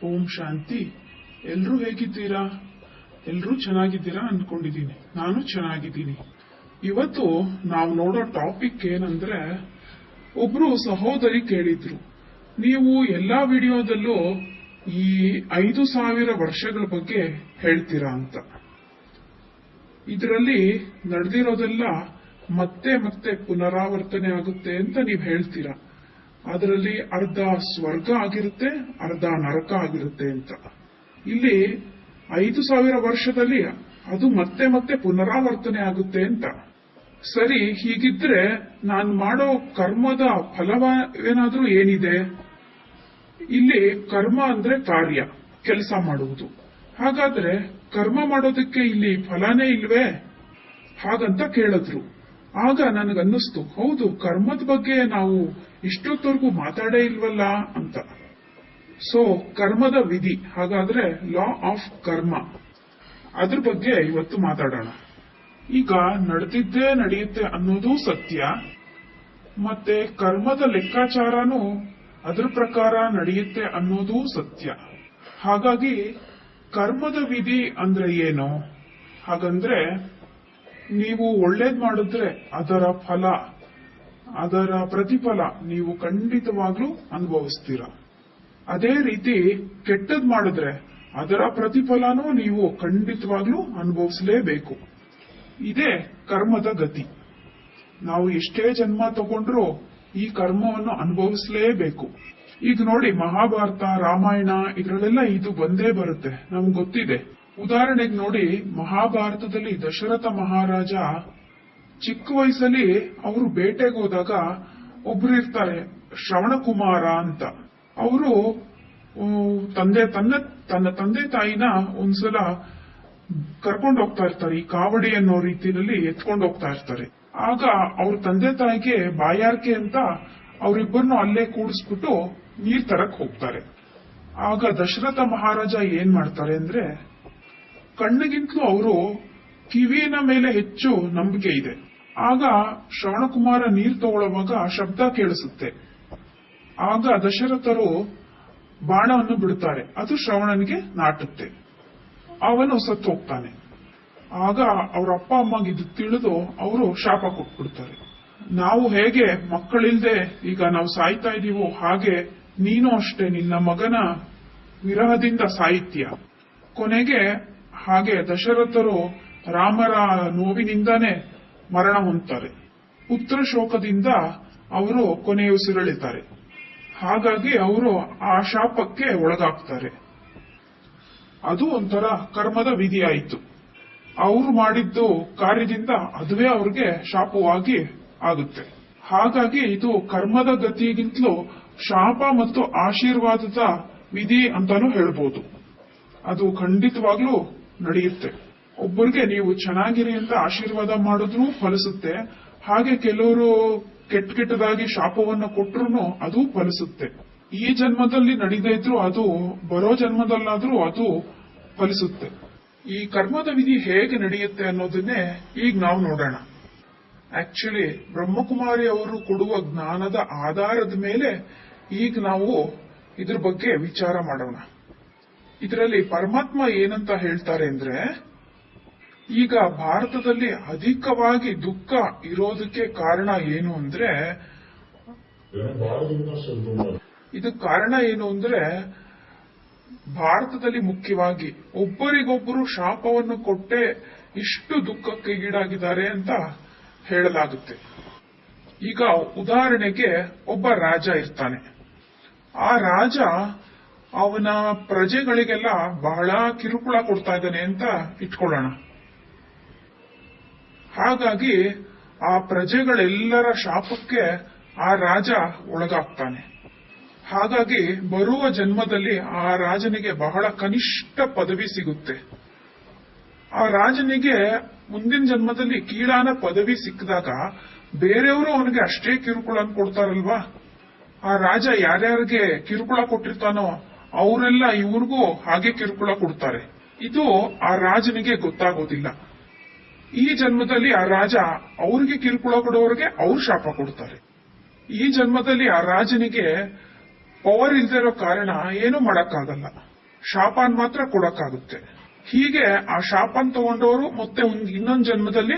ಓಂ ಶಾಂತಿ. ಎಲ್ರೂ ಹೇಗಿದ್ದೀರಾ? ಎಲ್ರೂ ಚೆನ್ನಾಗಿದ್ದೀರಾ ಅನ್ಕೊಂಡಿದ್ದೀನಿ. ನಾನು ಚೆನ್ನಾಗಿದ್ದೀನಿ. ಇವತ್ತು ನಾವು ನೋಡೋ ಟಾಪಿಕ್ ಏನಂದ್ರೆ, ಒಬ್ರು ಸಹೋದರಿ ಕೇಳಿದ್ರು, ನೀವು ಎಲ್ಲಾ ವಿಡಿಯೋದಲ್ಲೂ ಈ 5000 ವರ್ಷಗಳ ಬಗ್ಗೆ ಹೇಳ್ತೀರಾ ಅಂತ. ಇದರಲ್ಲಿ ನಡೆದಿರೋದೆಲ್ಲ ಮತ್ತೆ ಮತ್ತೆ ಪುನರಾವರ್ತನೆ ಆಗುತ್ತೆ ಅಂತ ನೀವು ಹೇಳ್ತೀರಾ. ಅದರಲ್ಲಿ ಅರ್ಧ ಸ್ವರ್ಗ ಆಗಿರುತ್ತೆ, ಅರ್ಧ ನರಕ ಆಗಿರುತ್ತೆ ಅಂತ. ಇಲ್ಲಿ 5000 ವರ್ಷದಲ್ಲಿ ಅದು ಮತ್ತೆ ಮತ್ತೆ ಪುನರಾವರ್ತನೆ ಆಗುತ್ತೆ ಅಂತ. ಸರಿ, ಹೀಗಿದ್ರೆ ನಾನು ಮಾಡೋ ಕರ್ಮದ ಫಲವೇನಾದ್ರೂ ಏನಿದೆ? ಇಲ್ಲಿ ಕರ್ಮ ಅಂದ್ರೆ ಕಾರ್ಯ, ಕೆಲಸ ಮಾಡುವುದು. ಹಾಗಾದ್ರೆ ಕರ್ಮ ಮಾಡೋದಕ್ಕೆ ಇಲ್ಲಿ ಫಲನೇ ಇಲ್ವೇ ಹಾಗಂತ ಕೇಳಿದ್ರು. ಆಗ ನನಗನ್ನಿಸ್ತು, ಹೌದು, ಕರ್ಮದ ಬಗ್ಗೆ ನಾವು ಇಷ್ಟೊತ್ತವರೆಗೂ ಮಾತಾಡೇ ಇಲ್ವಲ್ಲ ಅಂತ. ಸೊ ಕರ್ಮದ ವಿಧಿ, ಹಾಗಾದ್ರೆ ಲಾ ಆಫ್ ಕರ್ಮ, ಅದ್ರ ಬಗ್ಗೆ ಇವತ್ತು ಮಾತಾಡೋಣ. ಈಗ ನಡೆದಿದ್ದೇ ನಡೆಯುತ್ತೆ ಅನ್ನೋದು ಸತ್ಯ, ಮತ್ತೆ ಕರ್ಮದ ಲೆಕ್ಕಾಚಾರನೂ ಅದ್ರ ಪ್ರಕಾರ ನಡೆಯುತ್ತೆ ಅನ್ನೋದು ಸತ್ಯ. ಹಾಗಾಗಿ ಕರ್ಮದ ವಿಧಿ ಅಂದ್ರೆ ಏನು? ಹಾಗಂದ್ರೆ ನೀವು ಒಳ್ಳೇದ್ ಮಾಡಿದ್ರೆ ಅದರ ಫಲ, ಅದರ ಪ್ರತಿಫಲ ನೀವು ಖಂಡಿತವಾಗ್ಲೂ ಅನುಭವಿಸ್ತೀರ. ಅದೇ ರೀತಿ ಕೆಟ್ಟದ್ ಮಾಡಿದ್ರೆ ಅದರ ಪ್ರತಿಫಲನೂ ನೀವು ಖಂಡಿತವಾಗ್ಲೂ ಅನುಭವಿಸಲೇಬೇಕು. ಇದೇ ಕರ್ಮದ ಗತಿ. ನಾವು ಎಷ್ಟೇ ಜನ್ಮ ತಗೊಂಡ್ರೂ ಈ ಕರ್ಮವನ್ನು ಅನುಭವಿಸಲೇಬೇಕು. ಈಗ ನೋಡಿ, ಮಹಾಭಾರತ, ರಾಮಾಯಣ ಇದರಲ್ಲೆಲ್ಲ ಇದು ಬಂದೇ ಬರುತ್ತೆ, ನಮ್ಗೆ ಗೊತ್ತಿದೆ. ಉದಾಹರಣೆಗೆ ನೋಡಿ, ಮಹಾಭಾರತದಲ್ಲಿ ದಶರಥ ಮಹಾರಾಜ ಚಿಕ್ಕ ವಯಸ್ಸಲ್ಲಿ ಅವರು ಬೇಟೆಗೆ ಹೋದಾಗ ಒಬ್ರು ಇರ್ತಾರೆ, ಶ್ರವಣಕುಮಾರ ಅಂತ. ಅವರು ತನ್ನ ತಂದೆ ತಾಯಿನ ಒಂದ್ಸಲ ಕರ್ಕೊಂಡು ಹೋಗ್ತಾ ಇರ್ತಾರೆ, ಈ ಕಾವಡಿ ಅನ್ನೋ ರೀತಿಯಲ್ಲಿ ಎತ್ಕೊಂಡು ಹೋಗ್ತಾ ಇರ್ತಾರೆ. ಆಗ ಅವ್ರ ತಂದೆ ತಾಯಿಗೆ ಬಾಯಾರಿಕೆ ಅಂತ ಅವರಿಬ್ಬರನ್ನು ಅಲ್ಲೇ ಕೂಡಿಸ್ಬಿಟ್ಟು ನೀರ್ ತರಕ್ ಹೋಗ್ತಾರೆ. ಆಗ ದಶರಥ ಮಹಾರಾಜ ಏನ್ ಮಾಡ್ತಾರೆ ಅಂದ್ರೆ, ಕಣ್ಣಿಗಿಂತಲೂ ಅವರು ಕಿವಿನ ಮೇಲೆ ಹೆಚ್ಚು ನಂಬಿಕೆ ಇದೆ. ಆಗ ಶ್ರವಣಕುಮಾರ ನೀರ್ ತಗೊಳ್ಳುವಾಗ ಶಬ್ದ ಕೇಳಿಸುತ್ತೆ. ಆಗ ದಶರಥರು ಬಾಣವನ್ನು ಬಿಡುತ್ತಾರೆ, ಅದು ಶ್ರವಣನಿಗೆ ನಾಟುತ್ತೆ, ಅವನು ಸತ್ತು ಹೋಗ್ತಾನೆ. ಆಗ ಅವ್ರ ಅಪ್ಪ ಅಮ್ಮಗೆ ಇದು ತಿಳಿದು ಅವರು ಶಾಪ ಕೊಟ್ಬಿಡ್ತಾರೆ. ನಾವು ಹೇಗೆ ಮಕ್ಕಳಿಲ್ದೆ ಈಗ ನಾವು ಸಾಯ್ತಾ ಇದೀವೋ, ಹಾಗೆ ನೀನು ಅಷ್ಟೇ ನಿನ್ನ ಮಗನ ವಿರಹದಿಂದ ಸಾಹಿತ್ಯ. ಕೊನೆಗೆ ಹಾಗೆ ದಶರಥರು ರಾಮರ ನೋವಿನಿಂದಾನೇ ಮರಣ ಹೊಂದ್ತಾರೆ. ಪುತ್ರ ಶೋಕದಿಂದ ಅವರು ಕೊನೆಯುಸಿರೆಳಿತಾರೆ. ಹಾಗಾಗಿ ಅವರು ಆ ಶಾಪಕ್ಕೆ ಒಳಗಾಗ್ತಾರೆ. ಅದು ಒಂಥರ ಕರ್ಮದ ವಿಧಿ ಆಯಿತು. ಅವರು ಮಾಡಿದ್ದು ಕಾರ್ಯದಿಂದ ಅದುವೇ ಅವ್ರಿಗೆ ಶಾಪವಾಗಿ ಆಗುತ್ತೆ. ಹಾಗಾಗಿ ಇದು ಕರ್ಮದ ಗತಿಗಿಂತಲೂ ಶಾಪ ಮತ್ತು ಆಶೀರ್ವಾದದ ವಿಧಿ ಅಂತಾನೂ ಹೇಳ್ಬೋದು. ಅದು ಖಂಡಿತವಾಗ್ಲೂ ನಡೆಯುತ್ತೆ. ಒಬ್ಬರಿಗೆ ನೀವು ಚೆನ್ನಾಗಿರಿ ಅಂತ ಆಶೀರ್ವಾದ ಮಾಡಿದ್ರೂ ಫಲಿಸುತ್ತೆ, ಹಾಗೆ ಕೆಲವರು ಕೆಟ್ಟದಾಗಿ ಶಾಪವನ್ನು ಕೊಟ್ರು ಅದು ಫಲಿಸುತ್ತೆ. ಈ ಜನ್ಮದಲ್ಲಿ ನಡೆದೇ ಇದ್ರೂ ಅದು ಬರೋ ಜನ್ಮದಲ್ಲಾದ್ರೂ ಅದು ಫಲಿಸುತ್ತೆ. ಈ ಕರ್ಮದ ವಿಧಿ ಹೇಗೆ ನಡೆಯುತ್ತೆ ಅನ್ನೋದನ್ನೇ ಈಗ ನಾವು ನೋಡೋಣ. ಆಕ್ಚುಲಿ ಬ್ರಹ್ಮಕುಮಾರಿ ಅವರು ಕೊಡುವ ಜ್ಞಾನದ ಆಧಾರದ ಮೇಲೆ ಈಗ ನಾವು ಇದ್ರ ಬಗ್ಗೆ ವಿಚಾರ ಮಾಡೋಣ. ಇದರಲ್ಲಿ ಪರಮಾತ್ಮ ಏನಂತ ಹೇಳ್ತಾರೆ ಅಂದ್ರೆ, ಈಗ ಭಾರತದಲ್ಲಿ ಅಧಿಕವಾಗಿ ದುಃಖ ಇರೋದಕ್ಕೆ ಕಾರಣ ಏನು ಅಂದ್ರೆ, ಇದಕ್ಕೆ ಕಾರಣ ಏನು ಅಂದ್ರೆ, ಭಾರತದಲ್ಲಿ ಮುಖ್ಯವಾಗಿ ಒಬ್ಬರಿಗೊಬ್ಬರು ಶಾಪವನ್ನು ಕೊಟ್ಟೆ ಇಷ್ಟು ದುಃಖಕ್ಕೆ ಈಡಾಗಿದ್ದಾರೆ ಅಂತ ಹೇಳಲಾಗುತ್ತೆ. ಈಗ ಉದಾಹರಣೆಗೆ ಒಬ್ಬ ರಾಜ ಇರ್ತಾನೆ. ಆ ರಾಜ ಅವನ ಪ್ರಜೆಗಳಿಗೆಲ್ಲ ಬಹಳ ಕಿರುಕುಳ ಕೊಡ್ತಾ ಇದ್ದಾನೆ ಅಂತ ಇಟ್ಕೊಳ್ಳೋಣ. ಹಾಗಾಗಿ ಆ ಪ್ರಜೆಗಳೆಲ್ಲರ ಶಾಪಕ್ಕೆ ಆ ರಾಜ ಒಳಗಾಗ್ತಾನೆ. ಹಾಗಾಗಿ ಬರುವ ಜನ್ಮದಲ್ಲಿ ಆ ರಾಜನಿಗೆ ಬಹಳ ಕನಿಷ್ಠ ಪದವಿ ಸಿಗುತ್ತೆ. ಆ ರಾಜನಿಗೆ ಮುಂದಿನ ಜನ್ಮದಲ್ಲಿ ಕೀಳಾನ ಪದವಿ ಸಿಕ್ಕಿದಾಗ ಬೇರೆಯವರು ಅವನಿಗೆ ಅಷ್ಟೇ ಕಿರುಕುಳ ಕೊಡ್ತಾರಲ್ವಾ. ಆ ರಾಜ ಯಾರ್ಯಾರಿಗೆ ಕಿರುಕುಳ ಕೊಟ್ಟಿರ್ತಾನೋ ಅವರೆಲ್ಲ ಇವ್ರಿಗೂ ಹಾಗೆ ಕಿರುಕುಳ ಕೊಡ್ತಾರೆ. ಇದು ಆ ರಾಜನಿಗೆ ಗೊತ್ತಾಗೋದಿಲ್ಲ. ಈ ಜನ್ಮದಲ್ಲಿ ಆ ರಾಜ ಅವ್ರಿಗೆ ಕಿರುಕುಳ ಕೊಡೋರಿಗೆ ಅವ್ರು ಶಾಪ ಕೊಡ್ತಾರೆ. ಈ ಜನ್ಮದಲ್ಲಿ ಆ ರಾಜನಿಗೆ ಪವರ್ ಇಲ್ದಿರೋ ಕಾರಣ ಏನೂ ಮಾಡಕ್ಕಾಗಲ್ಲ. ಶಾಪನ್ ಮಾತ್ರ ಕೊಡಕ್ಕಾಗುತ್ತೆ. ಹೀಗೆ ಆ ಶಾಪನ್ ತಗೊಂಡವರು ಮತ್ತೆ ಇನ್ನೊಂದು ಜನ್ಮದಲ್ಲಿ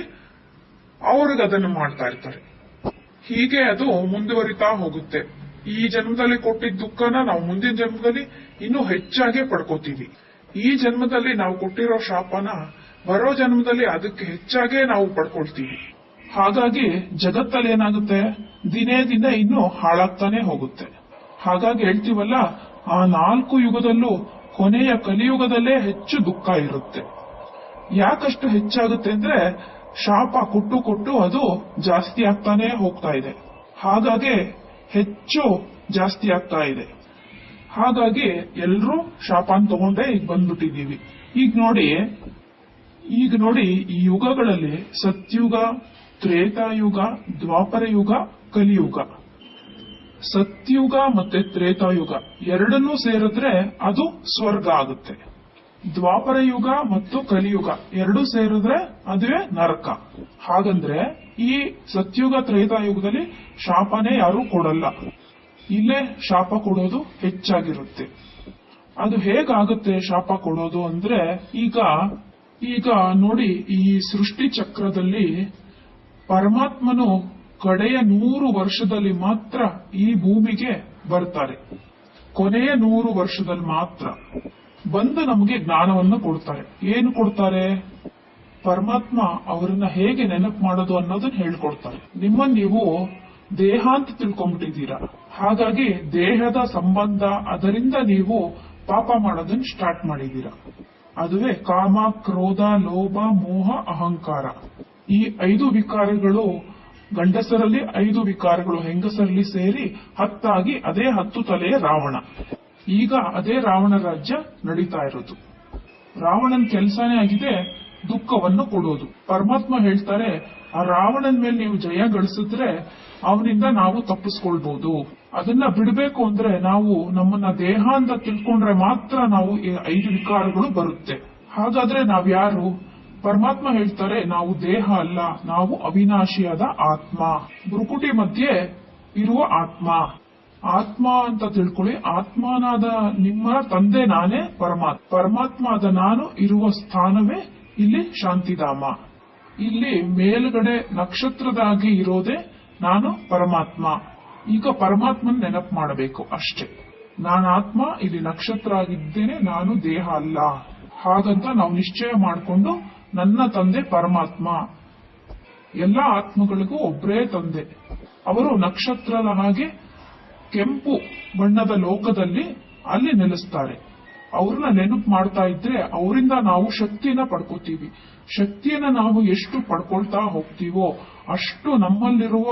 ಅವ್ರಿಗೆ ಅದನ್ನು ಮಾಡ್ತಾ ಇರ್ತಾರೆ. ಹೀಗೆ ಅದು ಮುಂದುವರಿತಾ ಹೋಗುತ್ತೆ. ಈ ಜನ್ಮದಲ್ಲಿ ಕೊಟ್ಟಿದ್ದ ದುಃಖನ ನಾವು ಮುಂದಿನ ಜನ್ಮದಲ್ಲಿ ಇನ್ನೂ ಹೆಚ್ಚಾಗಿ ಪಡ್ಕೋತೀವಿ. ಈ ಜನ್ಮದಲ್ಲಿ ನಾವು ಕೊಟ್ಟಿರೋ ಶಾಪನ ಬರೋ ಜನ್ಮದಲ್ಲಿ ಅದಕ್ಕೆ ಹೆಚ್ಚಾಗೇ ನಾವು ಪಡ್ಕೊಳ್ತೀವಿ. ಹಾಗಾಗಿ ಜಗತ್ತಲ್ಲಿ ಏನಾಗುತ್ತೆ, ದಿನೇ ದಿನ ಇನ್ನೂ ಹಾಳಾಗ್ತಾನೆ ಹೋಗುತ್ತೆ. ಹಾಗಾಗಿ ಹೇಳ್ತೀವಲ್ಲ, ಆ 4 ಯುಗದಲ್ಲೂ ಕೊನೆಯ ಕಲಿಯುಗದಲ್ಲೇ ಹೆಚ್ಚು ದುಃಖ ಇರುತ್ತೆ. ಯಾಕಷ್ಟು ಹೆಚ್ಚಾಗುತ್ತೆ ಅಂದ್ರೆ ಶಾಪ ಕೊಟ್ಟು ಕೊಟ್ಟು ಅದು ಜಾಸ್ತಿ ಆಗ್ತಾನೆ ಹೋಗ್ತಾ ಇದೆ. ಹಾಗಾಗಿ ಹೆಚ್ಚು ಜಾಸ್ತಿ ಆಗ್ತಾ ಇದೆ. ಹಾಗಾಗಿ ಎಲ್ರೂ ಶಾಪನ್ ತಗೊಂಡೇ ಈಗ ಬಂದ್ಬಿಟ್ಟಿದೀವಿ. ಈಗ ನೋಡಿ ಈ ಯುಗಗಳಲ್ಲಿ ಸತ್ಯುಗ, ತ್ರೇತಾಯುಗ, ದ್ವಾಪರ ಯುಗ, ಕಲಿಯುಗ. ಸತ್ಯುಗ ಮತ್ತೆ ತ್ರೇತಾಯುಗ ಎರಡನ್ನೂ ಸೇರಿದ್ರೆ ಅದು ಸ್ವರ್ಗ ಆಗುತ್ತೆ. ದ್ವಾಪರ ಯುಗ ಮತ್ತು ಕಲಿಯುಗ ಎರಡೂ ಸೇರಿದ್ರೆ ಅದುವೇ ನರಕ. ಹಾಗಂದ್ರೆ ಈ ಸತ್ಯುಗ ತ್ರೇತಾಯುಗದಲ್ಲಿ ಶಾಪನೇ ಯಾರು ಕೊಡಲ್ಲ. ಇಲ್ಲೇ ಶಾಪ ಕೊಡೋದು ಹೆಚ್ಚಾಗಿರುತ್ತೆ. ಅದು ಹೇಗಾಗುತ್ತೆ ಶಾಪ ಕೊಡೋದು ಅಂದ್ರೆ, ಈಗ ನೋಡಿ, ಈ ಸೃಷ್ಟಿ ಚಕ್ರದಲ್ಲಿ ಪರಮಾತ್ಮನು ಕಡೆಯ 100 ವರ್ಷದಲ್ಲಿ ಮಾತ್ರ ಈ ಭೂಮಿಗೆ ಬರ್ತಾರೆ. ಕೊನೆಯ 100 ವರ್ಷದಲ್ಲಿ ಮಾತ್ರ ಬಂದು ನಮಗೆ ಜ್ಞಾನವನ್ನು ಕೊಡ್ತಾರೆ. ಏನು ಕೊಡ್ತಾರೆ? ಪರಮಾತ್ಮ ಅವರನ್ನ ಹೇಗೆ ನೆನಪು ಮಾಡೋದು ಅನ್ನೋದನ್ನ ಹೇಳ್ಕೊಡ್ತಾರೆ. ನಿಮ್ಮನ್ನ ನೀವು ದೇಹ ಅಂತ ತಿಳ್ಕೊಂಡ್ಬಿಟ್ಟಿದ್ದೀರಾ. ಹಾಗಾಗಿ ದೇಹದ ಸಂಬಂಧ, ಅದರಿಂದ ನೀವು ಪಾಪ ಮಾಡೋದನ್ನ ಸ್ಟಾರ್ಟ್ ಮಾಡಿದ್ದೀರಾ. ಅದುವೇ ಕಾಮ, ಕ್ರೋಧ, ಲೋಭ, ಮೋಹ, ಅಹಂಕಾರ. ಈ 5 ವಿಕಾರಗಳು ಗಂಡಸರಲ್ಲಿ, 5 ವಿಕಾರಗಳು ಹೆಂಗಸರಲ್ಲಿ ಸೇರಿ 10 ಆಗಿ ಅದೇ 10 ತಲೆಯ ರಾವಣ. ಈಗ ಅದೇ ರಾವಣ ರಾಜ್ಯ ನಡೀತಾ ಇರೋದು. ರಾವಣನ ಕೆಲಸನೇ ಆಗಿದೆ ದುಃಖವನ್ನು ಕೊಡೋದು. ಪರಮಾತ್ಮ ಹೇಳ್ತಾರೆ, ಆ ರಾವಣನ ಮೇಲೆ ನೀವು ಜಯ ಗಳಿಸಿದ್ರೆ ಅವನಿಂದ ನಾವು ತಪ್ಪಿಸ್ಕೊಳ್ಬಹುದು. ಅದನ್ನ ಬಿಡಬೇಕು ಅಂದ್ರೆ ನಾವು ನಮ್ಮನ್ನ ದೇಹ ಅಂತ ತಿಳ್ಕೊಂಡ್ರೆ ಮಾತ್ರ ನಾವು ಈ 5 ವಿಕಾರಗಳು ಬರುತ್ತೆ. ಹಾಗಾದ್ರೆ ನಾವ್ಯಾರು? ಪರಮಾತ್ಮ ಹೇಳ್ತಾರೆ, ನಾವು ದೇಹ ಅಲ್ಲ, ನಾವು ಅವಿನಾಶಿಯಾದ ಆತ್ಮ, ಭ್ರುಕುಟಿ ಮಧ್ಯೆ ಇರುವ ಆತ್ಮ. ಆತ್ಮ ಅಂತ ತಿಳ್ಕೊಳ್ಳಿ. ಆತ್ಮನಾದ ನಿಮ್ಮ ತಂದೆ ನಾನೇ ಪರಮಾತ್ಮ ಆದ ನಾನು ಇರುವ ಸ್ಥಾನವೇ ಇಲ್ಲಿ ಶಾಂತಿಧಾಮ. ಇಲ್ಲಿ ಮೇಲ್ಗಡೆ ನಕ್ಷತ್ರದಾಗಿ ಇರೋದೇ ನಾನು ಪರಮಾತ್ಮ. ಈಗ ಪರಮಾತ್ಮನ ನೆನಪು ಮಾಡಬೇಕು ಅಷ್ಟೇ. ನಾನು ಆತ್ಮ, ಇಲ್ಲಿ ನಕ್ಷತ್ರ ಆಗಿದ್ದೇನೆ, ನಾನು ದೇಹ ಅಲ್ಲ. ಹಾಗಂತ ನಾವು ನಿಶ್ಚಯ ಮಾಡಿಕೊಂಡು ನನ್ನ ತಂದೆ ಪರಮಾತ್ಮ. ಎಲ್ಲ ಆತ್ಮಗಳಿಗೂ ಒಬ್ಬರೇ ತಂದೆ. ಅವರು ನಕ್ಷತ್ರದ ಹಾಗೆ ಕೆಂಪು ಬಣ್ಣದ ಲೋಕದಲ್ಲಿ ಅಲ್ಲಿ ನೆಲೆಸ್ತಾರೆ. ಅವ್ರನ್ನ ನೆನಪು ಮಾಡ್ತಾ ಇದ್ರೆ ಅವರಿಂದ ನಾವು ಶಕ್ತಿಯನ್ನ ಪಡ್ಕೋತೀವಿ. ಶಕ್ತಿಯನ್ನ ನಾವು ಎಷ್ಟು ಪಡ್ಕೊಳ್ತಾ ಹೋಗ್ತೀವೋ ಅಷ್ಟು ನಮ್ಮಲ್ಲಿರುವ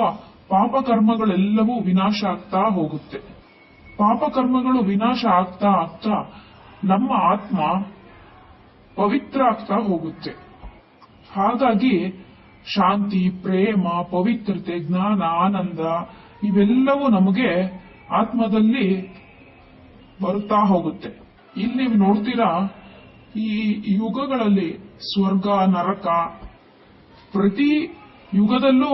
ಪಾಪಕರ್ಮಗಳೆಲ್ಲವೂ ವಿನಾಶ ಆಗ್ತಾ ಹೋಗುತ್ತೆ. ಪಾಪಕರ್ಮಗಳು ವಿನಾಶ ಆಗ್ತಾ ಆಗ್ತಾ ನಮ್ಮ ಆತ್ಮ ಪವಿತ್ರ ಆಗ್ತಾ ಹೋಗುತ್ತೆ. ಹಾಗಾಗಿ ಶಾಂತಿ, ಪ್ರೇಮ, ಪವಿತ್ರತೆ, ಜ್ಞಾನ, ಆನಂದ ಇವೆಲ್ಲವೂ ನಮಗೆ ಆತ್ಮದಲ್ಲಿ ಬರುತ್ತಾ ಹೋಗುತ್ತೆ. ಇಲ್ಲಿ ನೀವು ನೋಡ್ತೀರಾ, ಈ ಯುಗಗಳಲ್ಲಿ ಸ್ವರ್ಗ, ನರಕ ಪ್ರತಿ ಯುಗದಲ್ಲೂ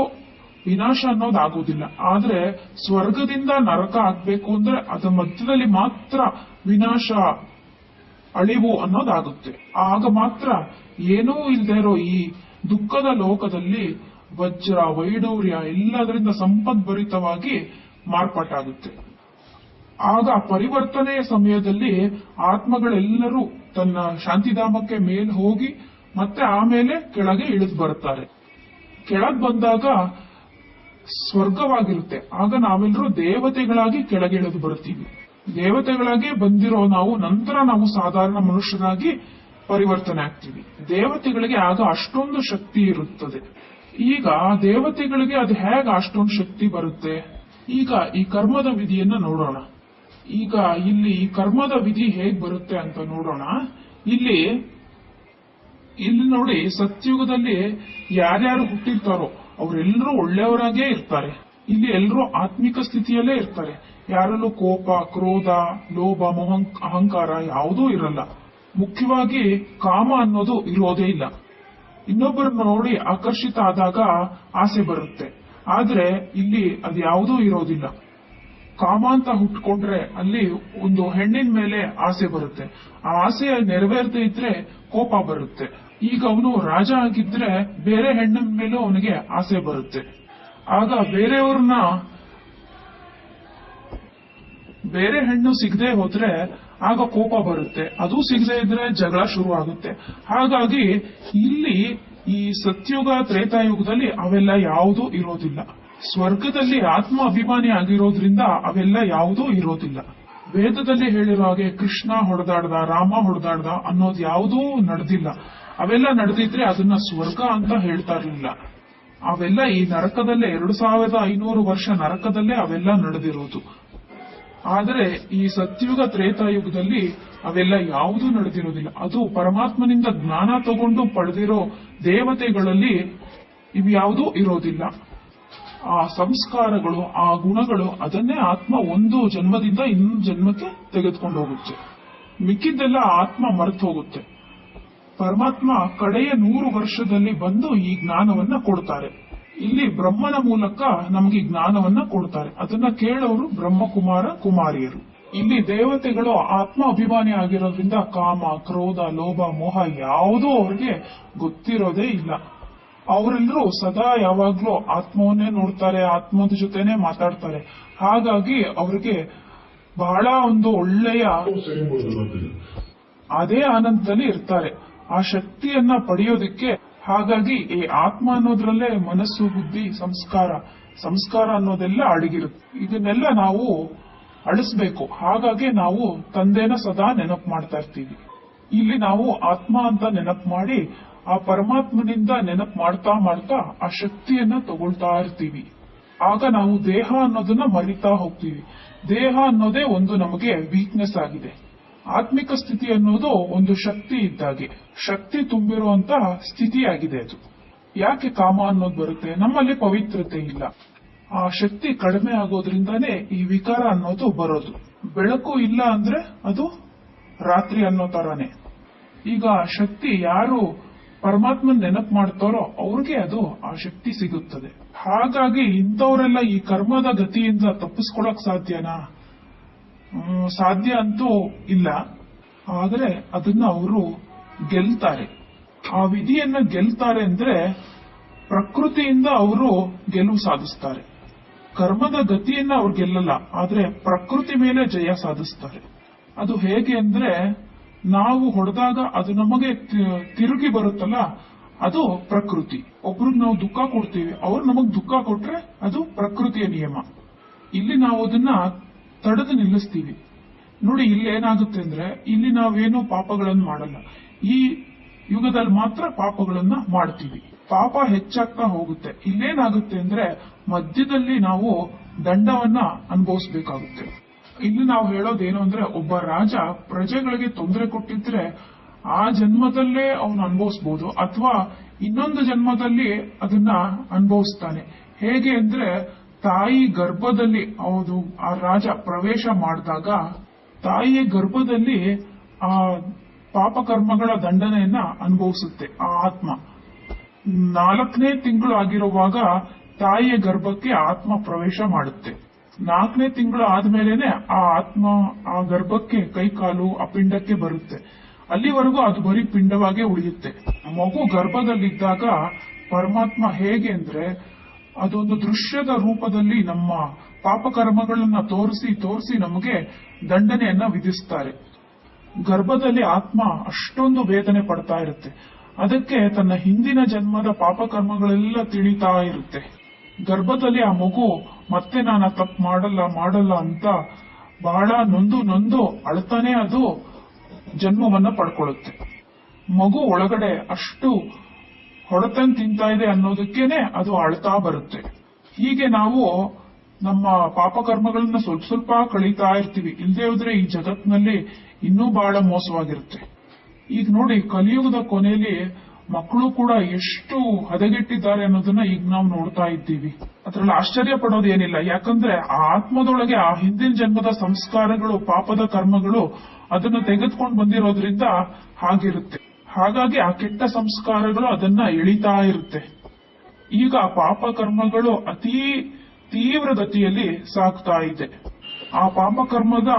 ವಿನಾಶ ಅನ್ನೋದಾಗುವುದಿಲ್ಲ. ಆದ್ರೆ ಸ್ವರ್ಗದಿಂದ ನರಕ ಆಗ್ಬೇಕು ಅಂದ್ರೆ ಅದರ ಮಧ್ಯದಲ್ಲಿ ಮಾತ್ರ ವಿನಾಶ, ಅಳಿವು ಅನ್ನೋದಾಗುತ್ತೆ. ಆಗ ಮಾತ್ರ ಏನೂ ಇಲ್ಲದೆ ಇರೋ ಈ ದುಃಖದ ಲೋಕದಲ್ಲಿ ವಜ್ರ, ವೈಡೂರ್ಯ ಎಲ್ಲದರಿಂದ ಸಂಪದ್ಭರಿತವಾಗಿ ಮಾರ್ಪಾಟಾಗುತ್ತೆ. ಆಗ ಪರಿವರ್ತನೆಯ ಸಮಯದಲ್ಲಿ ಆತ್ಮಗಳೆಲ್ಲರೂ ತನ್ನ ಶಾಂತಿಧಾಮಕ್ಕೆ ಮೇಲ್ ಹೋಗಿ ಮತ್ತೆ ಆಮೇಲೆ ಕೆಳಗೆ ಇಳಿದು ಬರುತ್ತಾರೆ. ಕೆಳಗೆ ಬಂದಾಗ ಸ್ವರ್ಗವಾಗಿರುತ್ತೆ. ಆಗ ನಾವೆಲ್ಲರೂ ದೇವತೆಗಳಾಗಿ ಕೆಳಗೆ ಇಳಿದು ಬರುತ್ತೀವಿ. ದೇವತೆಗಳಾಗಿ ಬಂದಿರೋ ನಂತರ ನಾವು ಸಾಧಾರಣ ಮನುಷ್ಯರಾಗಿ ಪರಿವರ್ತನೆ ಆಗ್ತೀವಿ. ದೇವತೆಗಳಿಗೆ ಆಗ ಅಷ್ಟೊಂದು ಶಕ್ತಿ ಇರುತ್ತದೆ. ಈಗ ದೇವತೆಗಳಿಗೆ ಅದು ಹೇಗೆ ಅಷ್ಟೊಂದು ಶಕ್ತಿ ಬರುತ್ತೆ? ಈಗ ಈ ಕರ್ಮದ ವಿಧಿಯನ್ನ ನೋಡೋಣ. ಈಗ ಇಲ್ಲಿ ಈ ಕರ್ಮದ ವಿಧಿ ಹೇಗ್ ಬರುತ್ತೆ ಅಂತ ನೋಡೋಣ. ಇಲ್ಲಿ ನೋಡಿ, ಸತ್ಯುಗದಲ್ಲಿ ಯಾರ್ಯಾರು ಹುಟ್ಟಿರ್ತಾರೋ ಅವರೆಲ್ಲರೂ ಒಳ್ಳೆಯವರಾಗೇ ಇರ್ತಾರೆ. ಇಲ್ಲಿ ಎಲ್ಲರೂ ಆತ್ಮಿಕ ಸ್ಥಿತಿಯಲ್ಲೇ ಇರ್ತಾರೆ. ಯಾರಲ್ಲೂ ಕೋಪ, ಕ್ರೋಧ, ಲೋಭ, ಮೋಹ, ಅಹಂಕಾರ ಯಾವುದೂ ಇರಲ್ಲ. ಮುಖ್ಯವಾಗಿ ಕಾಮ ಅನ್ನೋದು ಇರೋದೇ ಇಲ್ಲ. ಇನ್ನೊಬ್ಬರನ್ನ ನೋಡಿ ಆಕರ್ಷಿತ ಆದಾಗ ಆಸೆ ಬರುತ್ತೆ. ಆದ್ರೆ ಇಲ್ಲಿ ಅದು ಯಾವುದೂ ಇರೋದಿಲ್ಲ. ಕಾಮ ಅಂತ ಹುಟ್ಕೊಂಡ್ರೆ ಅಲ್ಲಿ ಒಂದು ಹೆಣ್ಣಿನ ಮೇಲೆ ಆಸೆ ಬರುತ್ತೆ. ಆ ಆಸೆ ನೆರವೇರದೇ ಇದ್ರೆ ಕೋಪ ಬರುತ್ತೆ. ಈಗ ಅವನು ರಾಜ ಆಗಿದ್ರೆ ಬೇರೆ ಹೆಣ್ಣಿನ ಮೇಲೂ ಅವನಿಗೆ ಆಸೆ ಬರುತ್ತೆ. ಆಗ ಬೇರೆ ಹೆಣ್ಣು ಸಿಗದೆ ಹೋದ್ರೆ ಆಗ ಕೋಪ ಬರುತ್ತೆ. ಅದು ಸಿಗದೆ ಇದ್ರೆ ಜಗಳ ಶುರು ಆಗುತ್ತೆ. ಹಾಗಾಗಿ ಇಲ್ಲಿ ಈ ಸತ್ಯುಗ ತ್ರೇತಾಯುಗದಲ್ಲಿ ಅವೆಲ್ಲ ಯಾವುದೂ ಇರೋದಿಲ್ಲ. ಸ್ವರ್ಗದಲ್ಲಿ ಆತ್ಮ ಅಭಿಮಾನಿ ಆಗಿರೋದ್ರಿಂದ ಅವೆಲ್ಲ ಯಾವುದೂ ಇರೋದಿಲ್ಲ. ವೇದದಲ್ಲಿ ಹೇಳಿರೋ ಹಾಗೆ ಕೃಷ್ಣ ಹೊಡೆದಾಡ್ದ, ರಾಮ ಹೊಡೆದಾಡ್ದ ಅನ್ನೋದು ಯಾವುದೂ ನಡೆದಿಲ್ಲ. ಅವೆಲ್ಲ ನಡೆದಿದ್ರೆ ಅದನ್ನ ಸ್ವರ್ಗ ಅಂತ ಹೇಳ್ತಾ ಇರಲಿಲ್ಲ. ಅವೆಲ್ಲ ಈ ನರಕದಲ್ಲೇ 2500 ವರ್ಷ ನರಕದಲ್ಲೇ ಅವೆಲ್ಲ ನಡೆದಿರೋದು. ಆದರೆ ಈ ಸತ್ಯುಗ ತ್ರೇತಾಯುಗದಲ್ಲಿ ಅವೆಲ್ಲ ಯಾವುದೂ ನಡೆದಿರೋದಿಲ್ಲ. ಅದು ಪರಮಾತ್ಮನಿಂದ ಜ್ಞಾನ ತಗೊಂಡು ಪಡೆದಿರೋ ದೇವತೆಗಳಲ್ಲಿ ಇವ್ಯಾವುದೂ ಇರೋದಿಲ್ಲ. ಆ ಸಂಸ್ಕಾರಗಳು, ಆ ಗುಣಗಳು, ಅದನ್ನೇ ಆತ್ಮ ಒಂದು ಜನ್ಮದಿಂದ ಇನ್ನೊಂದು ಜನ್ಮಕ್ಕೆ ತೆಗೆದುಕೊಂಡು ಹೋಗುತ್ತೆ. ಮಿಕ್ಕಿದ್ದೆಲ್ಲ ಆತ್ಮ ಮರೆತು ಹೋಗುತ್ತೆ. ಪರಮಾತ್ಮ ಕಡೆಯ 100 ವರ್ಷದಲ್ಲಿ ಬಂದು ಈ ಜ್ಞಾನವನ್ನ ಕೊಡ್ತಾರೆ. ಇಲ್ಲಿ ಬ್ರಹ್ಮನ ಮೂಲಕ ನಮಗೆ ಜ್ಞಾನವನ್ನ ಕೊಡ್ತಾರೆ. ಅದನ್ನ ಕೇಳೋರು ಬ್ರಹ್ಮಕುಮಾರ ಕುಮಾರಿಯರು. ಇಲ್ಲಿ ದೇವತೆಗಳು ಆತ್ಮ ಅಭಿಮಾನಿ ಆಗಿರೋದ್ರಿಂದ ಕಾಮ, ಕ್ರೋಧ, ಲೋಭ, ಮೋಹ ಯಾವುದೂ ಅವ್ರಿಗೆ ಗೊತ್ತಿರೋದೇ ಇಲ್ಲ. ಅವರೆಲ್ಲರೂ ಸದಾ ಯಾವಾಗ್ಲೂ ಆತ್ಮವನ್ನೇ ನೋಡ್ತಾರೆ, ಆತ್ಮದ ಜೊತೆನೆ ಮಾತಾಡ್ತಾರೆ. ಹಾಗಾಗಿ ಅವ್ರಿಗೆ ಬಹಳ ಒಂದು ಒಳ್ಳೆಯ ಅದೇ ಆನಂದದಲ್ಲಿ ಇರ್ತಾರೆ. ಆ ಶಕ್ತಿಯನ್ನ ಪಡೆಯೋದಿಕ್ಕೆ ಹಾಗಾಗಿ ಈ ಆತ್ಮ ಅನ್ನೋದ್ರಲ್ಲೇ ಮನಸ್ಸು, ಬುದ್ಧಿ, ಸಂಸ್ಕಾರ ಅನ್ನೋದೆಲ್ಲ ಅಡಗಿರುತ್ತೆ. ಇದನ್ನೆಲ್ಲ ನಾವು ಅಳಿಸ್ಬೇಕು. ಹಾಗಾಗಿ ನಾವು ತಂದೆನ ಸದಾ ನೆನಪು ಮಾಡ್ತಾ ಇರ್ತೀವಿ. ಇಲ್ಲಿ ನಾವು ಆತ್ಮ ಅಂತ ನೆನಪು ಮಾಡಿ ಆ ಪರಮಾತ್ಮನಿಂದ ನೆನಪು ಮಾಡ್ತಾ ಮಾಡ್ತಾ ಆ ಶಕ್ತಿಯನ್ನ ತಗೊಳ್ತಾ ಇರ್ತೀವಿ. ಆಗ ನಾವು ದೇಹ ಅನ್ನೋದನ್ನ ಮರಿತಾ ಹೋಗ್ತೀವಿ. ದೇಹ ಅನ್ನೋದೇ ಒಂದು ನಮಗೆ ವೀಕ್ನೆಸ್ ಆಗಿದೆ. ಆತ್ಮಿಕ ಸ್ಥಿತಿ ಅನ್ನೋದು ಒಂದು ಶಕ್ತಿ ಇದ್ದಾಗೆ, ಶಕ್ತಿ ತುಂಬಿರುವಂತಹ ಸ್ಥಿತಿಯಾಗಿದೆ. ಅದು ಯಾಕೆ ಕಾಮ ಅನ್ನೋದು ಬರುತ್ತೆ? ನಮ್ಮಲ್ಲಿ ಪವಿತ್ರತೆ ಇಲ್ಲ. ಆ ಶಕ್ತಿ ಕಡಿಮೆ ಆಗೋದ್ರಿಂದಾನೇ ಈ ವಿಕಾರ ಅನ್ನೋದು ಬರೋದು. ಬೆಳಕು ಇಲ್ಲ ಅಂದ್ರೆ ಅದು ರಾತ್ರಿ ಅನ್ನೋ ತರಾನೇ. ಈಗ ಶಕ್ತಿ ಯಾರು ಪರಮಾತ್ಮನ್ ನೆನಪು ಮಾಡ್ತಾರೋ ಅವ್ರಿಗೆ ಅದು ಆ ಶಕ್ತಿ ಸಿಗುತ್ತದೆ. ಹಾಗಾಗಿ ಇಂಥವರೆಲ್ಲ ಈ ಕರ್ಮದ ಗತಿಯಿಂದ ತಪ್ಪಿಸ್ಕೊಳಕ್ ಸಾಧ್ಯನಾ? ಸಾಧ್ಯ ಅಂತೂ ಇಲ್ಲ. ಆದರೆ ಅದನ್ನ ಅವರು ಗೆಲ್ತಾರೆ. ಆ ವಿಧಿಯನ್ನ ಗೆಲ್ತಾರೆ ಅಂದ್ರೆ ಪ್ರಕೃತಿಯಿಂದ ಅವರು ಗೆಲುವು ಸಾಧಿಸ್ತಾರೆ. ಕರ್ಮದ ಗತಿಯನ್ನ ಅವ್ರು ಗೆಲ್ಲಲ್ಲ, ಆದ್ರೆ ಪ್ರಕೃತಿ ಮೇಲೆ ಜಯ ಸಾಧಿಸ್ತಾರೆ. ಅದು ಹೇಗೆ ಅಂದ್ರೆ ನಾವು ಹೊಡೆದಾಗ ಅದು ನಮಗೆ ತಿರುಗಿ ಬರುತ್ತಲ್ಲ, ಅದು ಪ್ರಕೃತಿ. ಒಬ್ರಿಗೆ ನಾವು ದುಃಖ ಕೊಡ್ತೀವಿ, ಅವ್ರು ನಮಗ್ ದುಃಖ ಕೊಟ್ರೆ ಅದು ಪ್ರಕೃತಿಯ ನಿಯಮ. ಇಲ್ಲಿ ನಾವು ಅದನ್ನ ತಡೆದು ನಿಲ್ಲಿಸ್ತೀವಿ. ನೋಡಿ, ಇಲ್ಲಿ ಏನಾಗುತ್ತೆ ಅಂದ್ರೆ ಇಲ್ಲಿ ನಾವೇನು ಪಾಪಗಳನ್ನು ಮಾಡಲ್ಲ. ಈ ಯುಗದಲ್ಲಿ ಮಾತ್ರ ಪಾಪಗಳನ್ನ ಮಾಡ್ತೀವಿ. ಪಾಪ ಹೆಚ್ಚಾಗ್ತಾ ಹೋಗುತ್ತೆ. ಇಲ್ಲೇನಾಗುತ್ತೆ ಅಂದ್ರೆ ಮಧ್ಯದಲ್ಲಿ ನಾವು ದಂಡವನ್ನ ಅನುಭವಿಸಬೇಕಾಗುತ್ತೆ. ಇಲ್ಲಿ ನಾವು ಹೇಳೋದೇನು ಅಂದ್ರೆ ಒಬ್ಬ ರಾಜ ಪ್ರಜೆಗಳಿಗೆ ತೊಂದರೆ ಕೊಟ್ಟಿದ್ರೆ ಆ ಜನ್ಮದಲ್ಲೇ ಅವನು ಅನುಭವಿಸಬಹುದು, ಅಥವಾ ಇನ್ನೊಂದು ಜನ್ಮದಲ್ಲಿ ಅದನ್ನ ಅನುಭವಿಸ್ತಾನೆ. ಹೇಗೆ ಅಂದ್ರೆ ತಾಯಿ ಗರ್ಭದಲ್ಲಿ ಆ ರಾಜ ಪ್ರವೇಶ ಮಾಡಿದಾಗ ತಾಯಿಯ ಗರ್ಭದಲ್ಲಿ ಆ ಪಾಪಕರ್ಮಗಳ ದಂಡನೆಯನ್ನ ಅನುಭವಿಸುತ್ತೆ ಆ ಆತ್ಮ. 4ನೇ ತಿಂಗಳು ಆಗಿರುವಾಗ ತಾಯಿಯ ಗರ್ಭಕ್ಕೆ ಆತ್ಮ ಪ್ರವೇಶ ಮಾಡುತ್ತೆ. 4ನೇ ತಿಂಗಳು ಆದ್ಮೇಲೆನೆ ಆ ಆತ್ಮ ಆ ಗರ್ಭಕ್ಕೆ ಕೈಕಾಲು ಆ ಪಿಂಡಕ್ಕೆ ಬರುತ್ತೆ. ಅಲ್ಲಿವರೆಗೂ ಅದು ಬರೀ ಪಿಂಡವಾಗೇ ಉಳಿಯುತ್ತೆ. ಮಗು ಗರ್ಭದಲ್ಲಿದ್ದಾಗ ಪರಮಾತ್ಮ ಹೇಗೆ ಅಂದ್ರೆ ಅದೊಂದು ದೃಶ್ಯದ ರೂಪದಲ್ಲಿ ನಮ್ಮ ಪಾಪಕರ್ಮಗಳನ್ನ ತೋರಿಸಿ ನಮಗೆ ದಂಡನೆಯನ್ನ ವಿಧಿಸ್ತಾರೆ. ಗರ್ಭದಲ್ಲಿ ಆತ್ಮ ಅಷ್ಟೊಂದು ವೇದನೆ ಪಡ್ತಾ ಇರುತ್ತೆ. ಅದಕ್ಕೆ ತನ್ನ ಹಿಂದಿನ ಜನ್ಮದ ಪಾಪಕರ್ಮಗಳೆಲ್ಲ ತಿಳಿತಾ ಇರುತ್ತೆ. ಗರ್ಭದಲ್ಲಿ ಆ ಮಗು ಮತ್ತೆ ನಾನು ತಪ್ಪು ಮಾಡಲ್ಲ ಅಂತ ಬಹಳ ನೊಂದು ಅಳ್ತಾನೆ ಅದು ಜನ್ಮವನ್ನ ಪಡ್ಕೊಳ್ಳುತ್ತೆ. ಮಗು ಒಳಗಡೆ ಅಷ್ಟು ಹೊಡೆತನ್ ತಿಂತಾ ಇದೆ ಅನ್ನೋದಕ್ಕೇನೆ ಅದು ಅಳ್ತಾ ಬರುತ್ತೆ. ಹೀಗೆ ನಾವು ನಮ್ಮ ಪಾಪಕರ್ಮಗಳನ್ನ ಸ್ವಲ್ಪ ಕಳೀತಾ ಇರ್ತೀವಿ. ಇಲ್ಲದೆ ಹೋದ್ರೆ ಈ ಜಗತ್ನಲ್ಲಿ ಇನ್ನೂ ಬಹಳ ಮೋಸವಾಗಿರುತ್ತೆ. ಈಗ ನೋಡಿ, ಕಲಿಯುಗದ ಕೊನೆಯಲ್ಲಿ ಮಕ್ಕಳು ಕೂಡ ಎಷ್ಟು ಹದಗೆಟ್ಟಿದ್ದಾರೆ ಅನ್ನೋದನ್ನ ಈಗ ನಾವು ನೋಡ್ತಾ ಇದ್ದೀವಿ. ಅದ್ರಲ್ಲಿ ಆಶ್ಚರ್ಯ ಪಡೋದೇನಿಲ್ಲ. ಯಾಕಂದ್ರೆ ಆ ಆತ್ಮದೊಳಗೆ ಆ ಹಿಂದಿನ ಜನ್ಮದ ಸಂಸ್ಕಾರಗಳು, ಪಾಪದ ಕರ್ಮಗಳು ಅದನ್ನು ತೆಗೆದುಕೊಂಡು ಬಂದಿರೋದ್ರಿಂದ ಹಾಗಿರುತ್ತೆ. ಹಾಗಾಗಿ ಆ ಕೆಟ್ಟ ಸಂಸ್ಕಾರಗಳು ಅದನ್ನ ಎಳಿತಾ ಇರುತ್ತೆ. ಈಗ ಪಾಪ ಕರ್ಮಗಳು ಅತೀ ತೀವ್ರ ಗತಿಯಲ್ಲಿ ಸಾಗ್ತಾ ಇದೆ. ಆ ಪಾಪಕರ್ಮದ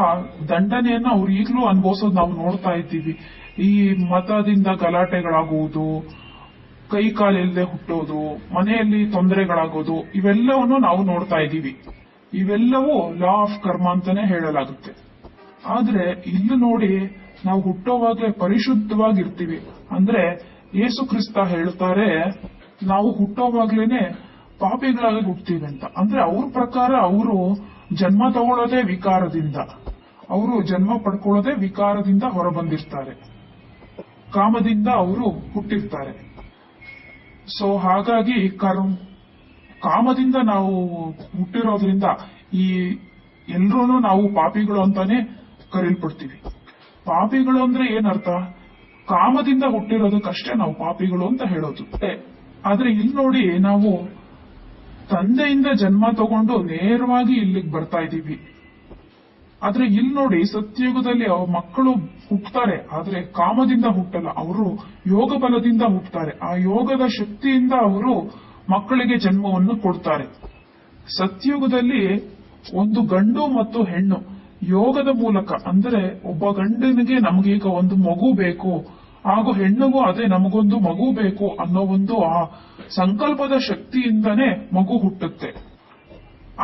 ದಂಡನೆಯನ್ನ ಅವ್ರು ಈಗಲೂ ಅನುಭವಿಸೋದು ನಾವು ನೋಡ್ತಾ ಇದ್ದೀವಿ. ಈ ಮತದಿಂದ ಗಲಾಟೆಗಳಾಗುವುದು, ಕೈ ಕಾಲಿಲ್ಲದೆ ಹುಟ್ಟೋದು, ಮನೆಯಲ್ಲಿ ತೊಂದರೆಗಳಾಗೋದು, ಇವೆಲ್ಲವನ್ನು ನಾವು ನೋಡ್ತಾ ಇದ್ದೀವಿ. ಇವೆಲ್ಲವೂ ಲಾ ಆಫ್ ಕರ್ಮ ಅಂತಾನೆ ಹೇಳಲಾಗುತ್ತೆ. ಆದ್ರೆ ಇಲ್ಲಿ ನೋಡಿ, ನಾವು ಹುಟ್ಟೋವಾಗ್ಲೇ ಪರಿಶುದ್ಧವಾಗಿರ್ತೀವಿ. ಅಂದ್ರೆ ಯೇಸು ಕ್ರಿಸ್ತ ಹೇಳ್ತಾರೆ, ನಾವು ಹುಟ್ಟೋವಾಗ್ಲೇನೆ ಪಾಪಿಗಳಾಗಿ ಹುಟ್ತೀವಿ ಅಂತ. ಅಂದ್ರೆ ಅವ್ರ ಪ್ರಕಾರ ಅವರು ಜನ್ಮ ತಗೊಳ್ಳೋದೇ ವಿಕಾರದಿಂದ, ಅವರು ಜನ್ಮ ಪಡ್ಕೊಳ್ಳೋದೇ ವಿಕಾರದಿಂದ ಹೊರಬಂದಿರ್ತಾರೆ, ಕಾಮದಿಂದ ಅವರು ಹುಟ್ಟಿರ್ತಾರೆ. ಸೊ ಹಾಗಾಗಿ ಕಾಮದಿಂದ ನಾವು ಹುಟ್ಟಿರೋದ್ರಿಂದ ಈ ಎಲ್ರೂ ನಾವು ಪಾಪಿಗಳು ಅಂತಾನೆ ಕರೀಲ್ಪಡ್ತೀವಿ. ಪಾಪಿಗಳು ಅಂದ್ರೆ ಏನರ್ಥ? ಕಾಮದಿಂದ ಹುಟ್ಟಿರೋದಕ್ಕಷ್ಟೇ ನಾವು ಪಾಪಿಗಳು ಅಂತ ಹೇಳೋದು. ಆದ್ರೆ ಇಲ್ಲಿ ನೋಡಿ, ನಾವು ತಂದೆಯಿಂದ ಜನ್ಮ ತಗೊಂಡು ನೇರವಾಗಿ ಇಲ್ಲಿಗೆ ಬರ್ತಾ ಇದ್ದೀವಿ. ಆದ್ರೆ ಇಲ್ಲಿ ನೋಡಿ, ಸತ್ಯಯುಗದಲ್ಲಿ ಮಕ್ಕಳು ಹುಟ್ಟುತ್ತಾರೆ, ಆದ್ರೆ ಕಾಮದಿಂದ ಹುಟ್ಟಲ್ಲ, ಅವರು ಯೋಗ ಬಲದಿಂದ ಹುಟ್ಟುತ್ತಾರೆ. ಆ ಯೋಗದ ಶಕ್ತಿಯಿಂದ ಅವರು ಮಕ್ಕಳಿಗೆ ಜನ್ಮವನ್ನು ಕೊಡ್ತಾರೆ. ಸತ್ಯಯುಗದಲ್ಲಿ ಒಂದು ಗಂಡು ಮತ್ತು ಹೆಣ್ಣು ಯೋಗದ ಮೂಲಕ, ಅಂದ್ರೆ ಒಬ್ಬ ಗಂಡನಿಗೆ ನಮಗೀಗ ಒಂದು ಮಗು ಬೇಕು, ಹಾಗೂ ಹೆಣ್ಣಿಗೂ ಅದೇ ನಮಗೊಂದು ಮಗು ಬೇಕು ಅನ್ನೋ ಒಂದು ಆ ಸಂಕಲ್ಪದ ಶಕ್ತಿಯಿಂದನೇ ಮಗು ಹುಟ್ಟುತ್ತೆ.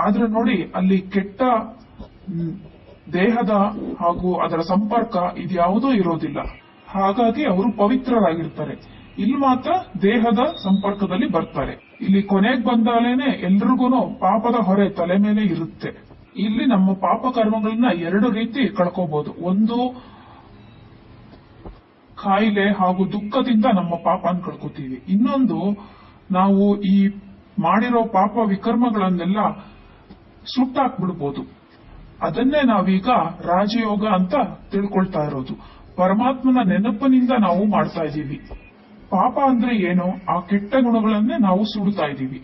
ಆದ್ರೆ ನೋಡಿ, ಅಲ್ಲಿ ಕೆಟ್ಟ ದೇಹದ ಹಾಗೂ ಅದರ ಸಂಪರ್ಕ ಇದ್ಯಾವುದೂ ಇರೋದಿಲ್ಲ. ಹಾಗಾಗಿ ಅವರು ಪವಿತ್ರರಾಗಿರ್ತಾರೆ. ಇಲ್ಲಿ ಮಾತ್ರ ದೇಹದ ಸಂಪರ್ಕದಲ್ಲಿ ಬರ್ತಾರೆ. ಇಲ್ಲಿ ಕೊನೆಗೆ ಬಂದಾಲೇನೆ ಎಲ್ರಿಗೂ ಪಾಪದ ಹೊರೆ ತಲೆ ಮೇಲೆ ಇರುತ್ತೆ. ಇಲ್ಲಿ ನಮ್ಮ ಪಾಪ ಕರ್ಮಗಳನ್ನ ಎರಡು ರೀತಿ ಕಳ್ಕೋಬಹುದು. ಒಂದು, ಕಾಯಿಲೆ ಹಾಗೂ ದುಃಖದಿಂದ ನಮ್ಮ ಪಾಪನ ಕಳ್ಕೊತೀವಿ. ಇನ್ನೊಂದು, ನಾವು ಈ ಮಾಡಿರೋ ಪಾಪ ವಿಕರ್ಮಗಳನ್ನೆಲ್ಲ ಸುಟ್ಟಾಕ್ಬಿಡ್ಬೋದು. ಅದನ್ನೇ ನಾವೀಗ ರಾಜಯೋಗ ಅಂತ ತಿಳ್ಕೊಳ್ತಾ ಇರೋದು. ಪರಮಾತ್ಮನ ನೆನಪಿನಿಂದ ನಾವು ಮಾಡ್ತಾ ಇದ್ದೀವಿ. ಪಾಪ ಅಂದ್ರೆ ಏನು? ಆ ಕೆಟ್ಟ ಗುಣಗಳನ್ನೇ ನಾವು ಸುಡ್ತಾ ಇದ್ದೀವಿ.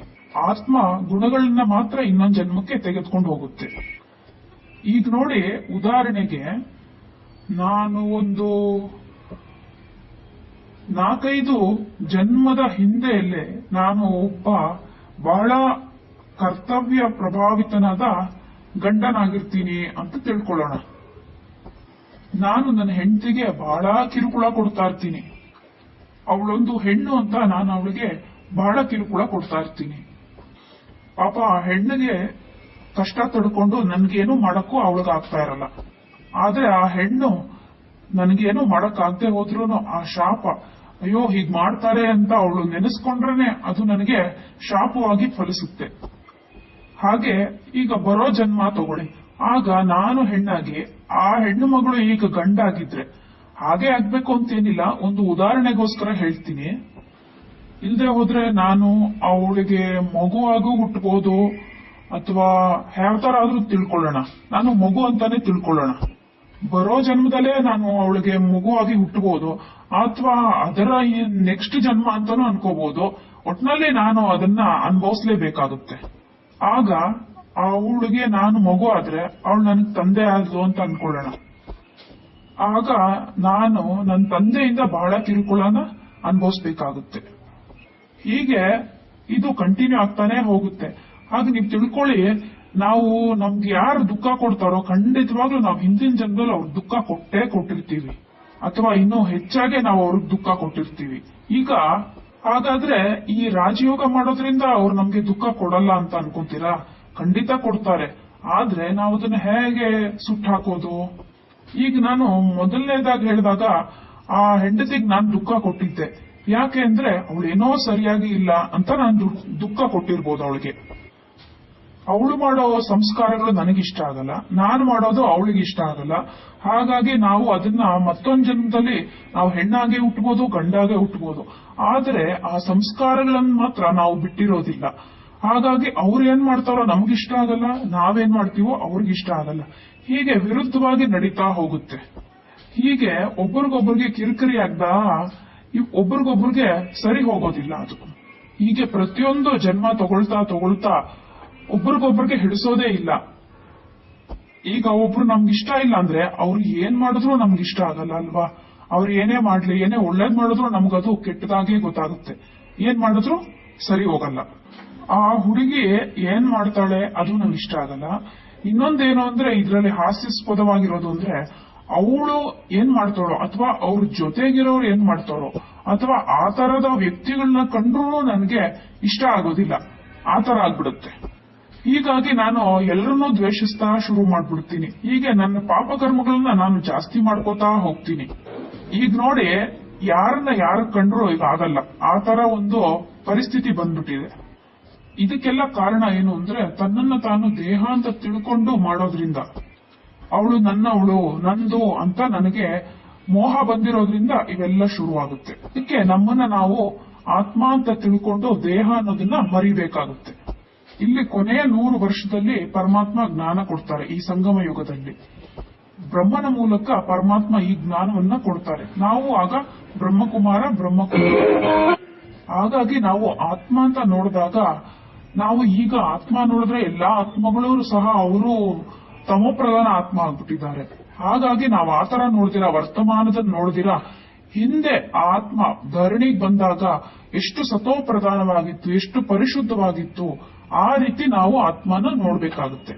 ಆತ್ಮ ಗುಣಗಳನ್ನ ಮಾತ್ರ ಇನ್ನೊಂದು ಜನ್ಮಕ್ಕೆ ತೆಗೆದುಕೊಂಡು ಹೋಗುತ್ತೆ. ಈಗ ನೋಡಿ, ಉದಾಹರಣೆಗೆ ನಾನು ಒಂದು 4-5 ಜನ್ಮದ ಹಿಂದೆಯಲ್ಲೇ ನಾನು ಒಬ್ಬ ಬಹಳ ಕರ್ತವ್ಯ ಪ್ರಭಾವಿತನಾದ ಗಂಡನಾಗಿರ್ತೀನಿ ಅಂತ ತಿಳ್ಕೊಳ್ಳೋಣ. ನಾನು ನನ್ನ ಹೆಂಡತಿಗೆ ಬಹಳ ಕಿರುಕುಳ ಕೊಡ್ತಾ ಇರ್ತೀನಿ. ಅವಳೊಂದು ಹೆಣ್ಣು ಅಂತ ನಾನು ಅವಳಿಗೆ ಬಹಳ ಕಿರುಕುಳ ಕೊಡ್ತಾ ಇರ್ತೀನಿ. ಪಾಪ ಆ ಹೆಣ್ಣಿಗೆ ಕಷ್ಟ ತಡ್ಕೊಂಡು ನನ್ಗೇನು ಮಾಡಕ್ಕೂ ಅವಳಿಗೆ ಆಗ್ತಾ ಇರಲ್ಲ. ಆದ್ರೆ ಆ ಹೆಣ್ಣು ನನ್ಗೇನು ಮಾಡಕ್ಕಾಗದೆ ಹೋದ್ರೂ ಆ ಶಾಪ, ಅಯ್ಯೋ ಹೀಗ್ ಮಾಡ್ತಾರೆ ಅಂತ ಅವಳು ನೆನೆಸ್ಕೊಂಡ್ರೇನೆ ಅದು ನನಗೆ ಶಾಪವಾಗಿ ಫಲಿಸುತ್ತೆ. ಹಾಗೆ ಈಗ ಬರೋ ಜನ್ಮ ತಗೊಳ್ಳಿ, ಆಗ ನಾನು ಹೆಣ್ಣಾಗಿ ಆ ಹೆಣ್ಣು ಮಗಳು ಈಗ ಗಂಡಾಗಿದ್ರೆ ಹಾಗೆ ಆಗ್ಬೇಕು ಅಂತೇನಿಲ್ಲ. ಒಂದು ಉದಾಹರಣೆಗೋಸ್ಕರ ಹೇಳ್ತೀನಿ. ಇಲ್ದೆ ಹೋದ್ರೆ ನಾನು ಅವಳಿಗೆ ಮಗುವಾಗೂ ಹುಟ್ಟಬಹುದು, ಅಥವಾ ಯಾವ ತರ ಆದ್ರೂ ತಿಳ್ಕೊಳ್ಳೋಣ, ನಾನು ಮಗು ಅಂತಾನೆ ತಿಳ್ಕೊಳ್ಳೋಣ. ಬರೋ ಜನ್ಮದಲ್ಲೇ ನಾನು ಅವಳಿಗೆ ಮಗುವಾಗಿ ಹುಟ್ಟಬಹುದು, ಅಥವಾ ಅದರ ನೆಕ್ಸ್ಟ್ ಜನ್ಮ ಅಂತಾನೂ ಅನ್ಕೋಬಹುದು. ಒಟ್ನಲ್ಲಿ ನಾನು ಅದನ್ನ ಅನುಭವಿಸ್ಲೇಬೇಕಾಗುತ್ತೆ. ಆಗ ಅವಳಿಗೆ ನಾನು ಮಗು ಆದ್ರೆ ಅವಳು ನನ್ಗೆ ತಂದೆ ಆದ್ಲು ಅಂತ ಅನ್ಕೊಳ್ಳೋಣ. ಆಗ ನಾನು ನನ್ನ ತಂದೆಯಿಂದ ಬಹಳ ಕಿರುಕುಳನ ಅನುಭವಿಸ್ಬೇಕಾಗುತ್ತೆ. ಹೀಗೆ ಇದು ಕಂಟಿನ್ಯೂ ಆಗ್ತಾನೆ ಹೋಗುತ್ತೆ. ಹಾಗೆ ನೀವು ತಿಳ್ಕೊಳ್ಳಿ, ನಾವು ನಮ್ಗೆ ಯಾರು ದುಃಖ ಕೊಡ್ತಾರೋ ಖಂಡಿತವಾಗ್ಲೂ ನಾವು ಹಿಂದಿನ ಜನ್ಮದಲ್ಲಿ ಅವ್ರಿಗೆ ದುಃಖ ಕೊಟ್ಟಿರ್ತೀವಿ, ಅಥವಾ ಇನ್ನೂ ಹೆಚ್ಚಾಗೆ ನಾವು ಅವ್ರಿಗೆ ದುಃಖ ಕೊಟ್ಟಿರ್ತೀವಿ. ಈಗ ಹಾಗಾದ್ರೆ ಈ ರಾಜಯೋಗ ಮಾಡೋದ್ರಿಂದ ಅವ್ರು ನಮ್ಗೆ ದುಃಖ ಕೊಡಲ್ಲ ಅಂತ ಅನ್ಕೊಂತೀರಾ? ಖಂಡಿತ ಕೊಡ್ತಾರೆ. ಆದ್ರೆ ನಾವು ಅದನ್ನ ಹೇಗೆ ಸುಟ್ಟು ಹಾಕೋದು? ಈಗ ನಾನು ಮೊದಲನೇದಾಗಿ ಹೇಳಿದಾಗ ಆ ಹೆಂಡತಿಗೆ ನಾನು ದುಃಖ ಕೊಟ್ಟಿದ್ದೆ. ಯಾಕೆ ಅಂದ್ರೆ ಅವಳೇನೋ ಸರಿಯಾಗಿ ಇಲ್ಲ ಅಂತ ನಾನು ದುಃಖ ಕೊಟ್ಟಿರ್ಬೋದು ಅವಳಿಗೆ. ಅವಳು ಮಾಡೋ ಸಂಸ್ಕಾರಗಳು ನನಗಿಷ್ಟ ಆಗಲ್ಲ, ನಾನು ಮಾಡೋದು ಅವಳಿಗೆ ಇಷ್ಟ ಆಗಲ್ಲ. ಹಾಗಾಗಿ ನಾವು ಅದನ್ನ ಮತ್ತೊಂದು ಜನ್ಮದಲ್ಲಿ ನಾವು ಹೆಣ್ಣಾಗೆ ಹುಟ್ಟಬಹುದು, ಗಂಡಾಗೆ ಹುಟ್ಟಬಹುದು. ಆದ್ರೆ ಆ ಸಂಸ್ಕಾರಗಳನ್ನ ಮಾತ್ರ ನಾವು ಬಿಟ್ಟಿರೋದಿಲ್ಲ. ಹಾಗಾಗಿ ಅವ್ರು ಏನ್ ಮಾಡ್ತಾರೋ ನಮಗಿಷ್ಟ ಆಗಲ್ಲ, ನಾವೇನ್ ಮಾಡ್ತೀವೋ ಅವ್ರಿಗಿಷ್ಟ ಆಗಲ್ಲ. ಹೀಗೆ ವಿರುದ್ಧವಾಗಿ ನಡೀತಾ ಹೋಗುತ್ತೆ. ಹೀಗೆ ಒಬ್ರಿಗೊಬ್ರಿಗೆ ಕಿರಿಕಿರಿ ಆಗ್ದ ಒಬ್ರಿಗೊಬ್ರಿಗೆ ಸರಿ ಹೋಗೋದಿಲ್ಲ ಅದು. ಹೀಗೆ ಪ್ರತಿಯೊಂದು ಜನ್ಮ ತಗೊಳ್ತಾ ಒಬ್ರಿಗೊಬ್ರಿಗೆ ಹಿಡಿಸೋದೇ ಇಲ್ಲ. ಈಗ ಒಬ್ರು ನಮ್ಗಿಷ್ಟ ಇಲ್ಲ ಅಂದ್ರೆ ಅವ್ರು ಏನ್ ಮಾಡಿದ್ರು ನಮ್ಗಿಷ್ಟ ಆಗಲ್ಲ ಅಲ್ವಾ? ಅವ್ರು ಏನೇ ಮಾಡ್ಲಿ, ಏನೇ ಒಳ್ಳೇದ್ ಮಾಡಿದ್ರು ನಮ್ಗದು ಕೆಟ್ಟದಾಗೆ ಗೊತ್ತಾಗುತ್ತೆ. ಏನ್ ಮಾಡಿದ್ರು ಸರಿ ಹೋಗಲ್ಲ. ಆ ಹುಡುಗಿ ಏನ್ ಮಾಡ್ತಾಳೆ ಅದು ನಮ್ಗೆ ಇಷ್ಟ ಆಗಲ್ಲ. ಇನ್ನೊಂದೇನು ಅಂದ್ರೆ ಇದರಲ್ಲಿ ಹಾಸ್ಯಾಸ್ಪದವಾಗಿರೋದು ಅಂದ್ರೆ ಅವಳು ಏನ್ ಮಾಡ್ತಾಳೋ ಅಥವಾ ಅವ್ರ ಜೊತೆಗಿರೋರು ಏನ್ ಮಾಡ್ತಾರೋ ಅಥವಾ ಆ ತರದ ವ್ಯಕ್ತಿಗಳನ್ನ ಕಂಡ್ರೂ ನನಗೆ ಇಷ್ಟ ಆಗೋದಿಲ್ಲ, ಆ ತರ ಆಗ್ಬಿಡುತ್ತೆ. ಹೀಗಾಗಿ ನಾನು ಎಲ್ಲರನ್ನೂ ದ್ವೇಷಿಸ್ತಾ ಶುರು ಮಾಡ್ಬಿಡ್ತೀನಿ. ಹೀಗೆ ನನ್ನ ಪಾಪಕರ್ಮಗಳನ್ನ ನಾನು ಜಾಸ್ತಿ ಮಾಡ್ಕೋತಾ ಹೋಗ್ತೀನಿ. ಈಗ ನೋಡಿ, ಯಾರನ್ನ ಯಾರು ಕಂಡ್ರು ಈಗ ಆಗಲ್ಲ, ಆ ತರ ಒಂದು ಪರಿಸ್ಥಿತಿ ಬಂದ್ಬಿಟ್ಟಿದೆ. ಇದಕ್ಕೆಲ್ಲ ಕಾರಣ ಏನು ಅಂದ್ರೆ ತನ್ನನ್ನ ತಾನು ದೇಹ ಅಂತ ತಿಳ್ಕೊಂಡು ಮಾಡೋದ್ರಿಂದ, ಅವಳು ನನ್ನವಳು ನಂದು ಅಂತ ನನಗೆ ಮೋಹ ಬಂದಿರೋದ್ರಿಂದ ಇವೆಲ್ಲ ಶುರುವಾಗುತ್ತೆ. ಇದಕ್ಕೆ ನಮ್ಮನ್ನ ನಾವು ಆತ್ಮ ಅಂತ ತಿಳ್ಕೊಂಡು ದೇಹ ಅನ್ನೋದನ್ನ ಮರಿಬೇಕಾಗುತ್ತೆ. ಇಲ್ಲಿ ಕೊನೆಯ 100 ವರ್ಷದಲ್ಲಿ ಪರಮಾತ್ಮ ಜ್ಞಾನ ಕೊಡ್ತಾರೆ. ಈ ಸಂಗಮ ಯುಗದಲ್ಲಿ ಬ್ರಹ್ಮನ ಮೂಲಕ ಪರಮಾತ್ಮ ಈ ಜ್ಞಾನವನ್ನ ಕೊಡ್ತಾರೆ. ನಾವು ಆಗ ಬ್ರಹ್ಮಕುಮಾರ. ಹಾಗಾಗಿ ನಾವು ಆತ್ಮ ಅಂತ ನೋಡಿದಾಗ, ನಾವು ಈಗ ಆತ್ಮ ನೋಡಿದ್ರೆ ಎಲ್ಲಾ ಆತ್ಮಗಳು ಸಹ ಅವರು ತಮೋಪ್ರಧಾನ ಆತ್ಮ ಆಗ್ಬಿಟ್ಟಿದ್ದಾರೆ. ಹಾಗಾಗಿ ನಾವು ಆತರ ನೋಡ್ದಿರಾ, ವರ್ತಮಾನದಲ್ಲಿ ನೋಡ್ದಿರಾ, ಹಿಂದೆ ಆತ್ಮ ಧರಣಿಗೆ ಬಂದಾಗ ಎಷ್ಟು ಸತೋಪ್ರಧಾನವಾಗಿತ್ತು, ಎಷ್ಟು ಪರಿಶುದ್ಧವಾಗಿತ್ತು, ಆ ರೀತಿ ನಾವು ಆತ್ಮನ ನೋಡ್ಬೇಕಾಗುತ್ತೆ.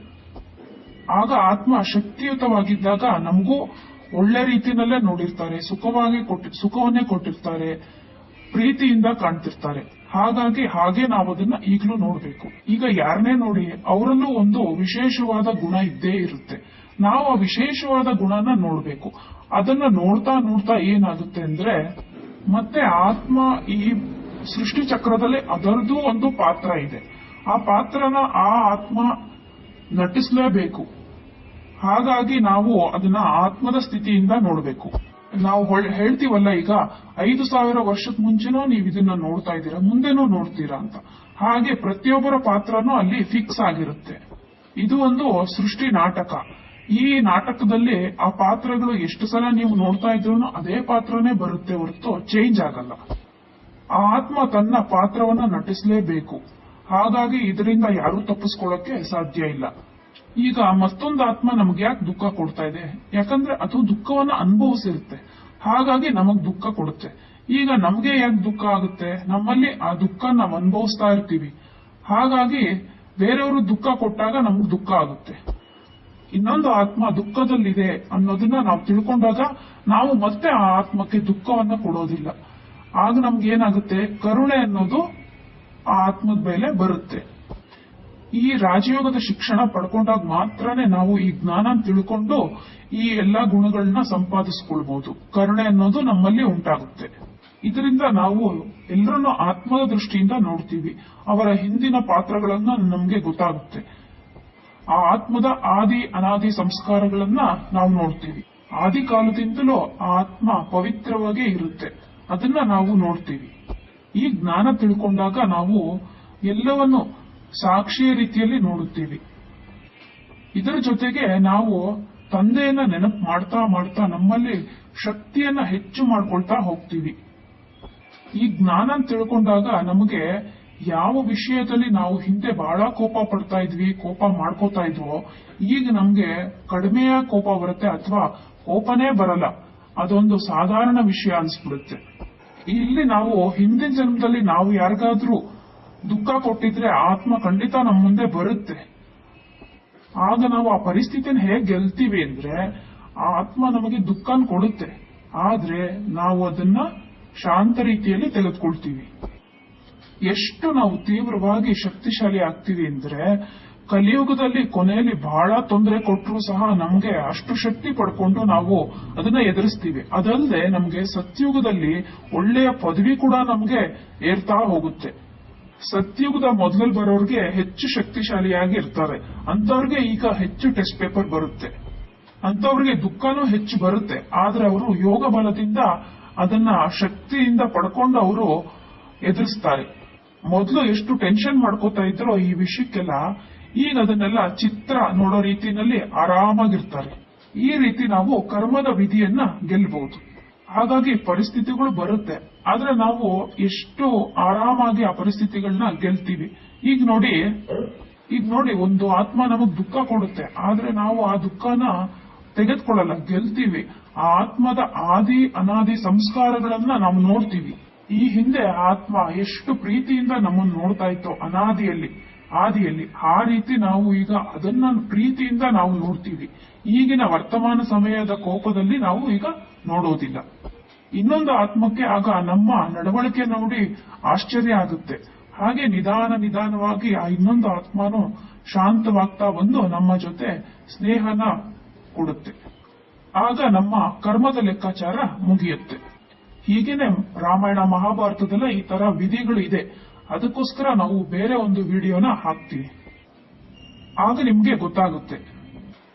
ಆಗ ಆತ್ಮ ಶಕ್ತಿಯುತವಾಗಿದ್ದಾಗ ನಮಗೂ ಒಳ್ಳೆ ರೀತಿನಲ್ಲೇ ನೋಡಿರ್ತಾರೆ, ಸುಖವನ್ನೇ ಕೊಟ್ಟಿರ್ತಾರೆ, ಪ್ರೀತಿಯಿಂದ ಕಾಣ್ತಿರ್ತಾರೆ. ಹಾಗೆ ನಾವು ಅದನ್ನ ಈಗಲೂ ನೋಡ್ಬೇಕು. ಈಗ ಯಾರನ್ನೇ ನೋಡಿ ಅವರಲ್ಲೂ ಒಂದು ವಿಶೇಷವಾದ ಗುಣ ಇದ್ದೇ ಇರುತ್ತೆ. ನಾವು ಆ ವಿಶೇಷವಾದ ಗುಣನ ನೋಡ್ಬೇಕು. ಅದನ್ನ ನೋಡ್ತಾ ನೋಡ್ತಾ ಏನಾಗುತ್ತೆ ಅಂದ್ರೆ, ಮತ್ತೆ ಆತ್ಮ ಈ ಸೃಷ್ಟಿ ಚಕ್ರದಲ್ಲಿ ಅದರದ್ದು ಒಂದು ಪಾತ್ರ ಇದೆ. ಆ ಪಾತ್ರನ ಆ ಆತ್ಮ ನಟಿಸಲೇಬೇಕು. ಹಾಗಾಗಿ ನಾವು ಅದನ್ನ ಆತ್ಮದ ಸ್ಥಿತಿಯಿಂದ ನೋಡ್ಬೇಕು. ನಾವು ಹೇಳ್ತೀವಲ್ಲ, ಈಗ 5000 ವರ್ಷದ ಮುಂಚೆನೂ ನೀವು ಇದನ್ನ ನೋಡ್ತಾ ಇದ್ದೀರಾ, ಮುಂದೆನೂ ನೋಡ್ತೀರಾ ಅಂತ. ಹಾಗೆ ಪ್ರತಿಯೊಬ್ಬರ ಪಾತ್ರನೂ ಅಲ್ಲಿ ಫಿಕ್ಸ್ ಆಗಿರುತ್ತೆ. ಇದು ಒಂದು ಸೃಷ್ಟಿ ನಾಟಕ. ಈ ನಾಟಕದಲ್ಲಿ ಆ ಪಾತ್ರಗಳು ಎಷ್ಟು ಸಲ ನೀವು ನೋಡ್ತಾ ಇದ್ರೂ ಅದೇ ಪಾತ್ರನೇ ಬರುತ್ತೆ ಹೊರತು ಚೇಂಜ್ ಆಗಲ್ಲ. ಆ ಆತ್ಮ ತನ್ನ ಪಾತ್ರವನ್ನ ನಟಿಸಲೇಬೇಕು. ಹಾಗಾಗಿ ಇದರಿಂದ ಯಾರೂ ತಪ್ಪಿಸ್ಕೊಳ್ಳೋಕೆ ಸಾಧ್ಯ ಇಲ್ಲ. ಈಗ ಮತ್ತೊಂದು ಆತ್ಮ ನಮ್ಗೆ ಯಾಕೆ ದುಃಖ ಕೊಡ್ತಾ ಇದೆ? ಯಾಕಂದ್ರೆ ಅದು ದುಃಖವನ್ನ ಅನುಭವಿಸಿರುತ್ತೆ, ಹಾಗಾಗಿ ನಮಗ್ ದುಃಖ ಕೊಡುತ್ತೆ. ಈಗ ನಮ್ಗೆ ಯಾಕೆ ದುಃಖ ಆಗುತ್ತೆ? ನಮ್ಮಲ್ಲಿ ಆ ದುಃಖ ನಾವು ಅನುಭವಿಸ್ತಾ ಇರ್ತೀವಿ. ಹಾಗಾಗಿ ಬೇರೆಯವರು ದುಃಖ ಕೊಟ್ಟಾಗ ನಮಗ್ ದುಃಖ ಆಗುತ್ತೆ. ಇನ್ನೊಂದು ಆತ್ಮ ದುಃಖದಲ್ಲಿದೆ ಅನ್ನೋದನ್ನ ನಾವು ತಿಳ್ಕೊಂಡಾಗ ನಾವು ಮತ್ತೆ ಆ ಆತ್ಮಕ್ಕೆ ದುಃಖವನ್ನ ಕೊಡೋದಿಲ್ಲ. ಆಗ ನಮ್ಗೇನಾಗುತ್ತೆ? ಕರುಣೆ ಅನ್ನೋದು ಆ ಆತ್ಮದ ಮೇಲೆ ಬರುತ್ತೆ. ಈ ರಾಜಯೋಗದ ಶಿಕ್ಷಣ ಪಡ್ಕೊಂಡಾಗ ಮಾತ್ರನೇ ನಾವು ಈ ಜ್ಞಾನ ತಿಳ್ಕೊಂಡು ಈ ಎಲ್ಲಾ ಗುಣಗಳನ್ನ ಸಂಪಾದಿಸ್ಕೊಳ್ಬಹುದು. ಕರುಣೆ ಅನ್ನೋದು ನಮ್ಮಲ್ಲಿ ಉಂಟಾಗುತ್ತೆ. ಇದರಿಂದ ನಾವು ಎಲ್ಲರನ್ನೂ ಆತ್ಮದ ದೃಷ್ಟಿಯಿಂದ ನೋಡ್ತೀವಿ. ಅವರ ಹಿಂದಿನ ಪಾತ್ರಗಳನ್ನ ನಮ್ಗೆ ಗೊತ್ತಾಗುತ್ತೆ. ಆ ಆತ್ಮದ ಆದಿ ಅನಾದಿ ಸಂಸ್ಕಾರಗಳನ್ನ ನಾವು ನೋಡ್ತೀವಿ. ಆದಿ ಕಾಲದಿಂದಲೂ ಆ ಆತ್ಮ ಪವಿತ್ರವಾಗೇ ಇರುತ್ತೆ, ಅದನ್ನ ನಾವು ನೋಡ್ತೀವಿ. ಈ ಜ್ಞಾನ ತಿಳ್ಕೊಂಡಾಗ ನಾವು ಎಲ್ಲವನ್ನು ಸಾಕ್ಷಿಯ ರೀತಿಯಲ್ಲಿ ನೋಡುತ್ತೀವಿ. ಇದರ ಜೊತೆಗೆ ನಾವು ತಂದೆಯನ್ನ ನೆನಪು ಮಾಡ್ತಾ ಮಾಡ್ತಾ ನಮ್ಮಲ್ಲಿ ಶಕ್ತಿಯನ್ನ ಹೆಚ್ಚು ಮಾಡ್ಕೊಳ್ತಾ ಹೋಗ್ತೀವಿ. ಈ ಜ್ಞಾನ ತಿಳ್ಕೊಂಡಾಗ ನಮಗೆ ಯಾವ ವಿಷಯದಲ್ಲಿ ನಾವು ಹಿಂದೆ ಬಹಳ ಕೋಪ ಪಡ್ತಾ ಇದ್ವಿ, ಕೋಪ ಮಾಡ್ಕೋತಾ ಇದ್ವೋ, ಈಗ ನಮ್ಗೆ ಕಡಿಮೆಯ ಕೋಪ ಬರುತ್ತೆ ಅಥವಾ ಕೋಪನೇ ಬರಲ್ಲ. ಅದೊಂದು ಸಾಧಾರಣ ವಿಷಯ ಅನ್ಸ್ಬಿಡುತ್ತೆ. ಇಲ್ಲಿ ನಾವು ಹಿಂದಿನ ಜನ್ಮದಲ್ಲಿ ನಾವು ಯಾರಿಗಾದ್ರೂ ದುಃಖ ಕೊಟ್ಟಿದ್ರೆ ಆತ್ಮ ಖಂಡಿತ ನಮ್ಮ ಮುಂದೆ ಬರುತ್ತೆ. ಆಗ ನಾವು ಆ ಪರಿಸ್ಥಿತಿನ ಹೇಗೆ ಗೆಲ್ತೀವಿ ಅಂದ್ರೆ, ಆ ಆತ್ಮ ನಮಗೆ ದುಃಖನ ಕೊಡುತ್ತೆ, ಆದ್ರೆ ನಾವು ಅದನ್ನ ಶಾಂತ ರೀತಿಯಲ್ಲಿ ತೆಗೆದುಕೊಳ್ತೀವಿ. ಎಷ್ಟು ನಾವು ತೀವ್ರವಾಗಿ ಶಕ್ತಿಶಾಲಿ ಆಗ್ತೀವಿ ಅಂದ್ರೆ, ಕಲಿಯುಗದಲ್ಲಿ ಕೊನೆಯಲ್ಲಿ ಬಹಳ ತೊಂದರೆ ಕೊಟ್ಟರು ಸಹ ನಮ್ಗೆ ಅಷ್ಟು ಶಕ್ತಿ ಪಡ್ಕೊಂಡು ನಾವು ಅದನ್ನ ಎದುರಿಸ್ತೀವಿ. ಅದಲ್ಲದೆ ನಮ್ಗೆ ಸತ್ಯುಗದಲ್ಲಿ ಒಳ್ಳೆಯ ಪದವಿ ಕೂಡ ನಮ್ಗೆ ಏರ್ತಾ ಹೋಗುತ್ತೆ. ಸತ್ಯುಗದ ಮೊದಲಲ್ಲಿ ಬರೋರ್ಗೆ ಹೆಚ್ಚು ಶಕ್ತಿಶಾಲಿಯಾಗಿ ಇರ್ತಾರೆ. ಅಂತವ್ರಿಗೆ ಈಗ ಹೆಚ್ಚು ಟೆಸ್ಟ್ ಪೇಪರ್ ಬರುತ್ತೆ, ಅಂತವ್ರಿಗೆ ದುಃಖನೂ ಹೆಚ್ಚು ಬರುತ್ತೆ. ಆದ್ರೆ ಅವರು ಯೋಗ ಬಲದಿಂದ ಅದನ್ನ ಶಕ್ತಿಯಿಂದ ಪಡ್ಕೊಂಡು ಅವರು ಎದುರಿಸ್ತಾರೆ. ಮೊದಲು ಎಷ್ಟು ಟೆನ್ಷನ್ ಮಾಡ್ಕೋತಾ ಇದ್ರೋ ಈ ವಿಷಯಕ್ಕೆಲ್ಲ, ಈಗ ಅದನ್ನೆಲ್ಲ ಚಿತ್ರ ನೋಡೋ ರೀತಿನಲ್ಲಿ ಆರಾಮಾಗಿರ್ತಾರೆ. ಈ ರೀತಿ ನಾವು ಕರ್ಮದ ವಿಧಿಯನ್ನ ಗೆಲ್ಲಬಹುದು. ಹಾಗಾಗಿ ಪರಿಸ್ಥಿತಿಗಳು ಬರುತ್ತೆ, ಆದ್ರೆ ನಾವು ಎಷ್ಟು ಆರಾಮಾಗಿ ಆ ಪರಿಸ್ಥಿತಿಗಳನ್ನ ಗೆಲ್ತೀವಿ. ಈಗ ನೋಡಿ ಒಂದು ಆತ್ಮ ನಮಗ್ ದುಃಖ ಕೊಡುತ್ತೆ, ಆದ್ರೆ ನಾವು ಆ ದುಃಖನ ತೆಗೆದುಕೊಳ್ಳಲ್ಲ, ಗೆಲ್ತೀವಿ. ಆ ಆತ್ಮದ ಆದಿ ಅನಾದಿ ಸಂಸ್ಕಾರಗಳನ್ನ ನಾವು ನೋಡ್ತೀವಿ. ಈ ಹಿಂದೆ ಆತ್ಮ ಎಷ್ಟು ಪ್ರೀತಿಯಿಂದ ನಮ್ಮನ್ನು ನೋಡ್ತಾ ಇತ್ತು ಅನಾದಿಯಲ್ಲಿ, ಆದಿಯಲ್ಲಿ. ಆ ರೀತಿ ನಾವು ಈಗ ಅದನ್ನ ಪ್ರೀತಿಯಿಂದ ನಾವು ನೋಡ್ತೀವಿ. ಈಗಿನ ವರ್ತಮಾನ ಸಮಯದ ಕೋಪದಲ್ಲಿ ನಾವು ಈಗ ನೋಡೋದಿಲ್ಲ. ಇನ್ನೊಂದು ಆತ್ಮಕ್ಕೆ ಆಗ ನಮ್ಮ ನಡವಳಿಕೆ ನೋಡಿ ಆಶ್ಚರ್ಯ ಆಗುತ್ತೆ. ಹಾಗೆ ನಿಧಾನವಾಗಿ ಆ ಇನ್ನೊಂದು ಆತ್ಮನು ಶಾಂತವಾಗ್ತಾ ಬಂದು ನಮ್ಮ ಜೊತೆ ಸ್ನೇಹನ ಕೊಡುತ್ತೆ. ಆಗ ನಮ್ಮ ಕರ್ಮದ ಲೆಕ್ಕಾಚಾರ ಮುಗಿಯುತ್ತೆ. ಹೀಗೇನೆ ರಾಮಾಯಣ ಮಹಾಭಾರತದಲ್ಲ ಈ ತರ ವಿಧಿಗಳು ಇದೆ. ಅದಕ್ಕೋಸ್ಕರ ನಾವು ಬೇರೆ ಒಂದು ವಿಡಿಯೋನ ಹಾಕ್ತೀವಿ. ಆಗ ನಿಮ್ಗೆ ಗೊತ್ತಾಗುತ್ತೆ.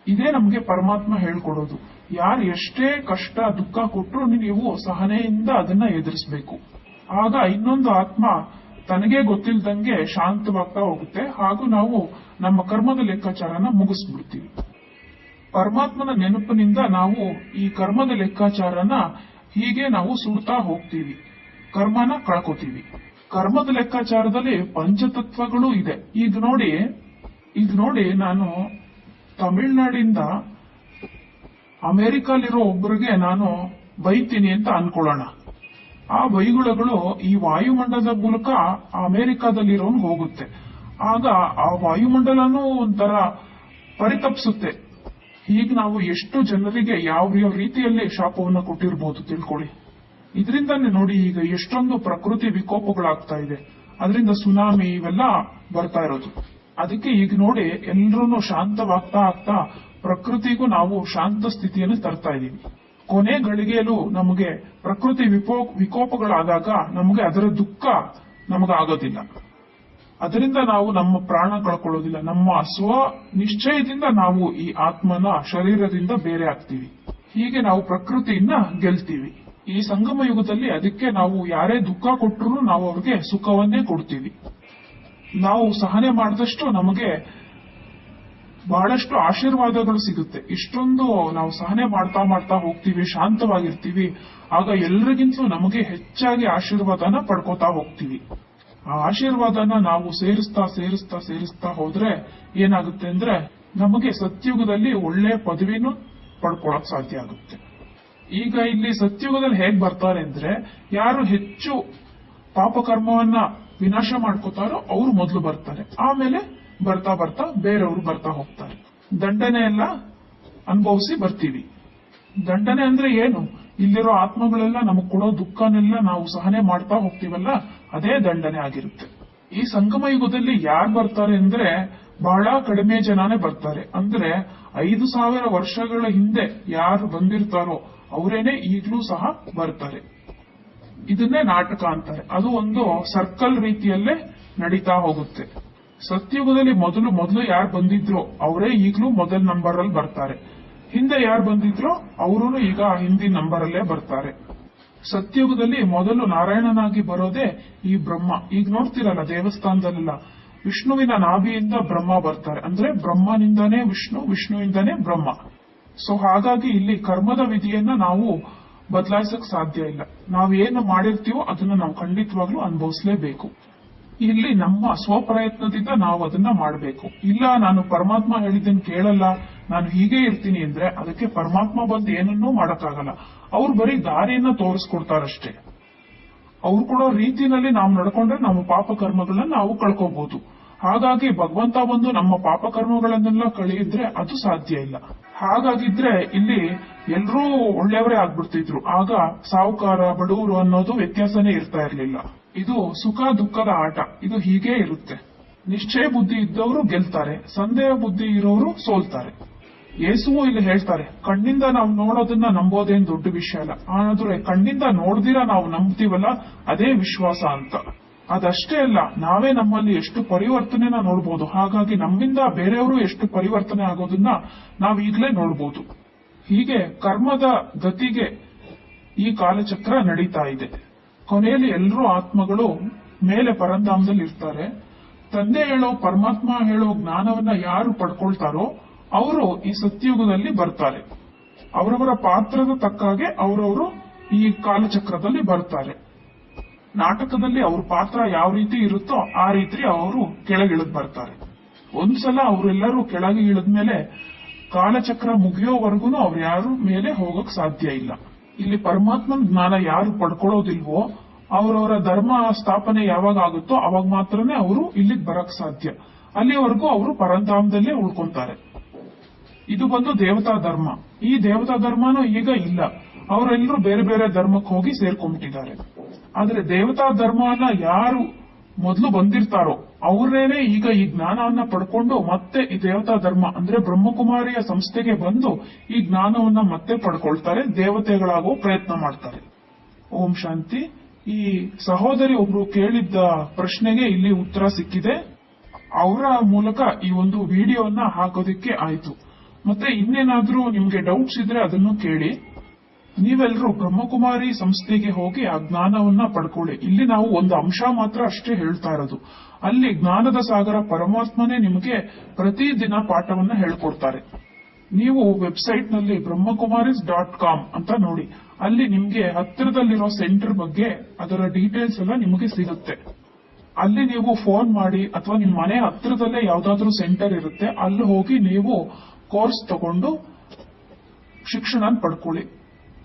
ಇದೇ ನಮ್ಗೆ ಪರಮಾತ್ಮ ಹೇಳ್ಕೊಡೋದು. ಯಾರು ಎಷ್ಟೇ ಕಷ್ಟ ದುಃಖ ಕೊಟ್ಟರು ನೀವು ಸಹನೆಯಿಂದ ಅದನ್ನ ಎದುರಿಸಬೇಕು. ಆಗ ಇನ್ನೊಂದು ಆತ್ಮ ತನಗೆ ಗೊತ್ತಿಲ್ದಂಗೆ ಶಾಂತವಾಗ್ತಾ ಹೋಗುತ್ತೆ. ಹಾಗೂ ನಾವು ನಮ್ಮ ಕರ್ಮದ ಲೆಕ್ಕಾಚಾರನ ಮುಗಿಸ್ಬಿಡ್ತೀವಿ. ಪರಮಾತ್ಮನ ನೆನಪಿನಿಂದ ನಾವು ಈ ಕರ್ಮದ ಲೆಕ್ಕಾಚಾರನ ಹೀಗೆ ನಾವು ಸುಡ್ತಾ ಹೋಗ್ತೀವಿ. ಕರ್ಮನ ಕಳ್ಕೋತೀವಿ. ಕರ್ಮದ ಲೆಕ್ಕಾಚಾರದಲ್ಲಿ ಪಂಚತತ್ವಗಳು ಇದೆ. ಈಗ ನೋಡಿ ನಾನು ತಮಿಳ್ನಾಡಿಂದ ಅಮೆರಿಕಲ್ಲಿರೋ ಒಬ್ಬರಿಗೆ ನಾನು ಬೈತೀನಿ ಅಂತ ಅನ್ಕೊಳ್ಳೋಣ. ಆ ಬೈಗುಳಗಳು ಈ ವಾಯುಮಂಡಲದ ಮೂಲಕ ಅಮೆರಿಕಾದಲ್ಲಿರೋನ್ ಹೋಗುತ್ತೆ. ಆಗ ಆ ವಾಯುಮಂಡಲನೂ ಒಂಥರ ಪರಿತಪ್ಸುತ್ತೆ. ಈಗ ನಾವು ಎಷ್ಟು ಜನರಿಗೆ ಯಾವ ರೀತಿಯಲ್ಲಿ ಶಾಪವನ್ನು ಕೊಟ್ಟಿರ್ಬೋದು ತಿಳ್ಕೊಳ್ಳಿ. ಇದರಿಂದಾನೇ ನೋಡಿ ಈಗ ಎಷ್ಟೊಂದು ಪ್ರಕೃತಿ ವಿಕೋಪಗಳಾಗ್ತಾ ಇದೆ. ಅದರಿಂದ ಸುನಾಮಿ ಇವೆಲ್ಲ ಬರ್ತಾ ಇರೋದು. ಅದಕ್ಕೆ ಈಗ ನೋಡಿ ಎಲ್ರೂ ಶಾಂತವಾಗ್ತಾ ಪ್ರಕೃತಿಗೂ ನಾವು ಶಾಂತ ಸ್ಥಿತಿಯನ್ನು ತರ್ತಾ ಇದೀವಿ. ಕೊನೆ ಗಳಿಗೆಯಲ್ಲೂ ನಮಗೆ ಪ್ರಕೃತಿ ವಿಕೋಪಗಳಾದಾಗ ನಮಗೆ ಅದರ ದುಃಖ ನಮಗಾಗೋದಿಲ್ಲ. ಅದರಿಂದ ನಾವು ನಮ್ಮ ಪ್ರಾಣ ಕಳ್ಕೊಳ್ಳೋದಿಲ್ಲ. ನಮ್ಮ ಸ್ವ ನಿಶ್ಚಯದಿಂದ ನಾವು ಈ ಆತ್ಮನ ಶರೀರದಿಂದ ಬೇರೆ ಆಗ್ತೀವಿ. ಹೀಗೆ ನಾವು ಪ್ರಕೃತಿಯನ್ನ ಗೆಲ್ತೀವಿ. ಈ ಸಂಗಮ ಯುಗದಲ್ಲಿ ಅದಕ್ಕೆ ನಾವು ಯಾರೇ ದುಃಖ ಕೊಟ್ಟರು ನಾವು ಅವ್ರಿಗೆ ಸುಖವನ್ನೇ ಕೊಡ್ತೀವಿ. ನಾವು ಸಹನೆ ಮಾಡಿದಷ್ಟು ನಮಗೆ ಬಹಳಷ್ಟು ಆಶೀರ್ವಾದಗಳು ಸಿಗುತ್ತೆ. ಇಷ್ಟೊಂದು ನಾವು ಸಹನೆ ಮಾಡ್ತಾ ಹೋಗ್ತೀವಿ, ಶಾಂತವಾಗಿರ್ತೀವಿ. ಆಗ ಎಲ್ರಿಗಿಂತಲೂ ನಮಗೆ ಹೆಚ್ಚಾಗಿ ಆಶೀರ್ವಾದನ ಪಡ್ಕೋತಾ ಹೋಗ್ತೀವಿ. ಆ ಆಶೀರ್ವಾದನ ನಾವು ಸೇರಿಸ್ತಾ ಹೋದ್ರೆ ಏನಾಗುತ್ತೆ ಅಂದ್ರೆ ನಮಗೆ ಸತ್ಯುಗದಲ್ಲಿ ಒಳ್ಳೆ ಪದವಿನೂ ಪಡ್ಕೊಳಕ್ ಸಾಧ್ಯ ಆಗುತ್ತೆ. ಈಗ ಇಲ್ಲಿ ಸತ್ಯುಗದಲ್ಲಿ ಹೇಗ್ ಬರ್ತಾರೆ ಅಂದ್ರೆ ಯಾರು ಹೆಚ್ಚು ಪಾಪಕರ್ಮವನ್ನ ವಿನಾಶ ಮಾಡ್ಕೋತಾರೋ ಅವ್ರು ಮೊದಲು ಬರ್ತಾರೆ. ಆಮೇಲೆ ಬರ್ತಾ ಬೇರೆಯವರು ಬರ್ತಾ ಹೋಗ್ತಾರೆ. ದಂಡನೆ ಎಲ್ಲ ಅನುಭವಿಸಿ ಬರ್ತೀವಿ. ದಂಡನೆ ಅಂದ್ರೆ ಏನು? ಇಲ್ಲಿರೋ ಆತ್ಮಗಳೆಲ್ಲ ನಮಗ್ ಕೊಡೋ ದುಃಖನೆಲ್ಲ ನಾವು ಸಹನೆ ಮಾಡ್ತಾ ಹೋಗ್ತೀವಲ್ಲ, ಅದೇ ದಂಡನೆ ಆಗಿರುತ್ತೆ. ಈ ಸಂಗಮ ಯುಗದಲ್ಲಿ ಯಾರು ಬರ್ತಾರೆ ಅಂದ್ರೆ ಬಹಳ ಕಡಿಮೆ ಜನನೇ ಬರ್ತಾರೆ. ಅಂದ್ರೆ 5,000 ವರ್ಷಗಳ ಹಿಂದೆ ಯಾರು ಬಂದಿರ್ತಾರೋ ಅವರೇನೆ ಈಗಲೂ ಸಹ ಬರ್ತಾರೆ. ಇದನ್ನೇ ನಾಟಕ ಅಂತಾರೆ. ಅದು ಒಂದು ಸರ್ಕಲ್ ರೀತಿಯಲ್ಲೇ ನಡೀತಾ ಹೋಗುತ್ತೆ. ಸತ್ಯುಗದಲ್ಲಿ ಮೊದಲು ಯಾರು ಬಂದಿದ್ರು ಅವರೇ ಈಗಲೂ ಮೊದಲ ನಂಬರ್ ಅಲ್ಲಿ ಬರ್ತಾರೆ. ಹಿಂದೆ ಯಾರು ಬಂದಿದ್ರು ಅವರು ಈಗ ಹಿಂದಿನ ನಂಬರ್ ಅಲ್ಲೇ ಬರ್ತಾರೆ. ಸತ್ಯುಗದಲ್ಲಿ ಮೊದಲು ನಾರಾಯಣನಾಗಿ ಬರೋದೇ ಈ ಬ್ರಹ್ಮ. ಈಗ ನೋಡ್ತಿರಲ್ಲ ದೇವಸ್ಥಾನದಲ್ಲೆಲ್ಲ ವಿಷ್ಣುವಿನ ನಾಭಿಯಿಂದ ಬ್ರಹ್ಮ ಬರ್ತಾರೆ. ಅಂದ್ರೆ ಬ್ರಹ್ಮನಿಂದಾನೇ ವಿಷ್ಣು, ವಿಷ್ಣುವಿಂದಾನೇ ಬ್ರಹ್ಮ. ಸೊ ಹಾಗಾಗಿ ಇಲ್ಲಿ ಕರ್ಮದ ವಿಧಿಯನ್ನ ನಾವು ಬದಲಾಯಿಸಕ್ ಸಾಧ್ಯ ಇಲ್ಲ. ನಾವೇನು ಮಾಡಿರ್ತೀವೋ ಅದನ್ನ ನಾವು ಖಂಡಿತವಾಗ್ಲೂ ಅನುಭವಿಸಲೇಬೇಕು. ಇಲ್ಲಿ ನಮ್ಮ ಸ್ವಪ್ರಯತ್ನದಿಂದ ನಾವು ಅದನ್ನ ಮಾಡಬೇಕು. ಇಲ್ಲ ನಾನು ಪರಮಾತ್ಮ ಹೇಳಿದ್ದನ್ನು ಕೇಳಲ್ಲ, ನಾನು ಹೀಗೆ ಇರ್ತೀನಿ ಅಂದ್ರೆ ಅದಕ್ಕೆ ಪರಮಾತ್ಮ ಬಂದು ಏನನ್ನೂ ಮಾಡಕ್ಕಾಗಲ್ಲ. ಅವ್ರು ಬರೀ ದಾರಿಯನ್ನ ತೋರಿಸ್ಕೊಡ್ತಾರಷ್ಟೇ. ಅವ್ರು ಕೊಡೋ ರೀತಿನಲ್ಲಿ ನಾವು ನಡ್ಕೊಂಡ್ರೆ ನಮ್ಮ ಪಾಪ ಕರ್ಮಗಳನ್ನ ನಾವು ಕಳ್ಕೋಬಹುದು. ಹಾಗಾಗಿ ಭಗವಂತ ಬಂದು ನಮ್ಮ ಪಾಪ ಕರ್ಮಗಳನ್ನೆಲ್ಲ ಕಳೆಯಿದ್ರೆ ಅದು ಸಾಧ್ಯ ಇಲ್ಲ. ಹಾಗಾಗಿದ್ರೆ ಇಲ್ಲಿ ಎಲ್ರೂ ಒಳ್ಳೆಯವರೇ ಆಗ್ಬಿಡ್ತಿದ್ರು. ಆಗ ಸಾಹುಕಾರ ಬಡವರು ಅನ್ನೋದು ವ್ಯತ್ಯಾಸನೇ ಇರ್ತಾ ಇರ್ಲಿಲ್ಲ. ಇದು ಸುಖ ದುಃಖದ ಆಟ. ಇದು ಹೀಗೆ ಇರುತ್ತೆ. ನಿಶ್ಚಯ ಬುದ್ಧಿ ಇದ್ದವರು ಗೆಲ್ತಾರೆ, ಸಂದೇಹ ಬುದ್ಧಿ ಇರೋರು ಸೋಲ್ತಾರೆ. ಯೇಸುವು ಇಲ್ಲಿ ಹೇಳ್ತಾರೆ, ಕಣ್ಣಿಂದ ನಾವು ನೋಡೋದನ್ನ ನಂಬೋದೇನ್ ದೊಡ್ಡ ವಿಷಯ ಅಲ್ಲ, ಆದ್ರೆ ಕಣ್ಣಿಂದ ನೋಡ್ದಿರ ನಾವು ನಂಬ್ತೀವಲ್ಲ ಅದೇ ವಿಶ್ವಾಸ ಅಂತ. ಅದಷ್ಟೇ ಅಲ್ಲ, ನಾವೇ ನಮ್ಮಲ್ಲಿ ಎಷ್ಟು ಪರಿವರ್ತನೆನ ನೋಡ್ಬೋದು. ಹಾಗಾಗಿ ನಮ್ಮಿಂದ ಬೇರೆಯವರು ಎಷ್ಟು ಪರಿವರ್ತನೆ ಆಗೋದನ್ನ ನಾವು ಈಗಲೇ ನೋಡ್ಬೋದು. ಹೀಗೆ ಕರ್ಮದ ಗತಿಗೆ ಈ ಕಾಲಚಕ್ರ ನಡೀತಾ ಇದೆ. ಕೊನೆಯಲ್ಲಿ ಎಲ್ಲರೂ ಆತ್ಮಗಳು ಮೇಲೆ ಪರಂಧಾಮದಲ್ಲಿ ಇರ್ತಾರೆ. ತಂದೆ ಹೇಳೋ ಪರಮಾತ್ಮ ಹೇಳೋ ಜ್ಞಾನವನ್ನ ಯಾರು ಪಡ್ಕೊಳ್ತಾರೋ ಅವರು ಈ ಸತ್ಯುಗದಲ್ಲಿ ಬರ್ತಾರೆ. ಅವರವರ ಪಾತ್ರದ ತಕ್ಕಾಗೆ ಅವರವರು ಈ ಕಾಲಚಕ್ರದಲ್ಲಿ ಬರ್ತಾರೆ. ನಾಟಕದಲ್ಲಿ ಅವ್ರ ಪಾತ್ರ ಯಾವ ರೀತಿ ಇರುತ್ತೋ ಆ ರೀತಿ ಅವರು ಕೆಳಗಿಳಿದ್ ಬರ್ತಾರೆ. ಒಂದ್ಸಲ ಅವರೆಲ್ಲರೂ ಕೆಳಗೆ ಇಳಿದ್ಮೇಲೆ ಕಾಲಚಕ್ರ ಮುಗಿಯೋವರೆಗೂ ಅವ್ರು ಯಾರು ಮೇಲೆ ಹೋಗಕ್ ಸಾಧ್ಯ ಇಲ್ಲ. ಇಲ್ಲಿ ಪರಮಾತ್ಮನ ಜ್ಞಾನ ಯಾರು ಪಡ್ಕೊಳ್ಳೋದಿಲ್ವೋ ಅವರವರ ಧರ್ಮ ಸ್ಥಾಪನೆ ಯಾವಾಗ ಆಗುತ್ತೋ ಅವಾಗ ಮಾತ್ರನೇ ಅವರು ಇಲ್ಲಿಗೆ ಬರಕ್ ಸಾಧ್ಯ. ಅಲ್ಲಿವರೆಗೂ ಅವರು ಪರಂಧಾಮದಲ್ಲೇ ಉಳ್ಕೊಂತಾರೆ. ಇದು ಬಂದು ದೇವತಾ ಧರ್ಮ. ಈ ದೇವತಾ ಧರ್ಮನೂ ಈಗ ಇಲ್ಲ, ಅವರೆಲ್ಲರೂ ಬೇರೆ ಬೇರೆ ಧರ್ಮಕ್ಕೆ ಹೋಗಿ ಸೇರ್ಕೊಂಡ್ಬಿಟ್ಟಿದ್ದಾರೆ. ಆದ್ರೆ ದೇವತಾ ಧರ್ಮನ ಯಾರು ಮೊದಲು ಬಂದಿರ್ತಾರೋ ಅವರೇನೆ ಈಗ ಈ ಜ್ಞಾನವನ್ನ ಪಡ್ಕೊಂಡು ಮತ್ತೆ ಈ ದೇವತಾ ಧರ್ಮ ಅಂದ್ರೆ ಬ್ರಹ್ಮಕುಮಾರಿಯ ಸಂಸ್ಥೆಗೆ ಬಂದು ಈ ಜ್ಞಾನವನ್ನ ಮತ್ತೆ ಪಡ್ಕೊಳ್ತಾರೆ, ದೇವತೆಗಳಾಗೋ ಪ್ರಯತ್ನ ಮಾಡ್ತಾರೆ. ಓಂ ಶಾಂತಿ. ಈ ಸಹೋದರಿ ಒಬ್ರು ಕೇಳಿದ್ದ ಪ್ರಶ್ನೆಗೆ ಇಲ್ಲಿ ಉತ್ತರ ಸಿಕ್ಕಿದೆ. ಅವರ ಮೂಲಕ ಈ ಒಂದು ವಿಡಿಯೋನ ಹಾಕೋದಿಕ್ಕೆ ಆಯ್ತು. ಮತ್ತೆ ಇನ್ನೇನಾದ್ರೂ ನಿಮ್ಗೆ ಡೌಟ್ಸ್ ಇದ್ರೆ ಅದನ್ನು ಕೇಳಿ. ನೀವೆಲ್ಲರೂ ಬ್ರಹ್ಮಕುಮಾರಿ ಸಂಸ್ಥೆಗೆ ಹೋಗಿ ಆ ಜ್ಞಾನವನ್ನ ಪಡ್ಕೊಳ್ಳಿ. ಇಲ್ಲಿ ನಾವು ಒಂದು ಅಂಶ ಮಾತ್ರ ಅಷ್ಟೇ ಹೇಳ್ತಾ ಇರೋದು. ಅಲ್ಲಿ ಜ್ಞಾನದ ಸಾಗರ ಪರಮಾತ್ಮನೇ ನಿಮಗೆ ಪ್ರತಿದಿನ ಪಾಠವನ್ನ ಹೇಳ್ಕೊಡ್ತಾರೆ. ನೀವು ವೆಬ್ಸೈಟ್ ನಲ್ಲಿ brahmakumaris.com ಅಂತ ನೋಡಿ. ಅಲ್ಲಿ ನಿಮ್ಗೆ ಹತ್ತಿರದಲ್ಲಿರೋ ಸೆಂಟರ್ ಬಗ್ಗೆ ಅದರ ಡೀಟೇಲ್ಸ್ ಎಲ್ಲ ನಿಮಗೆ ಸಿಗುತ್ತೆ. ಅಲ್ಲಿ ನೀವು ಫೋನ್ ಮಾಡಿ ಅಥವಾ ನಿಮ್ಮ ಮನೆ ಹತ್ತಿರದಲ್ಲೇ ಯಾವ್ದಾದ್ರೂ ಸೆಂಟರ್ ಇರುತ್ತೆ, ಅಲ್ಲಿ ಹೋಗಿ ನೀವು ಕೋರ್ಸ್ ತಗೊಂಡು ಶಿಕ್ಷಣ ಪಡ್ಕೊಳ್ಳಿ.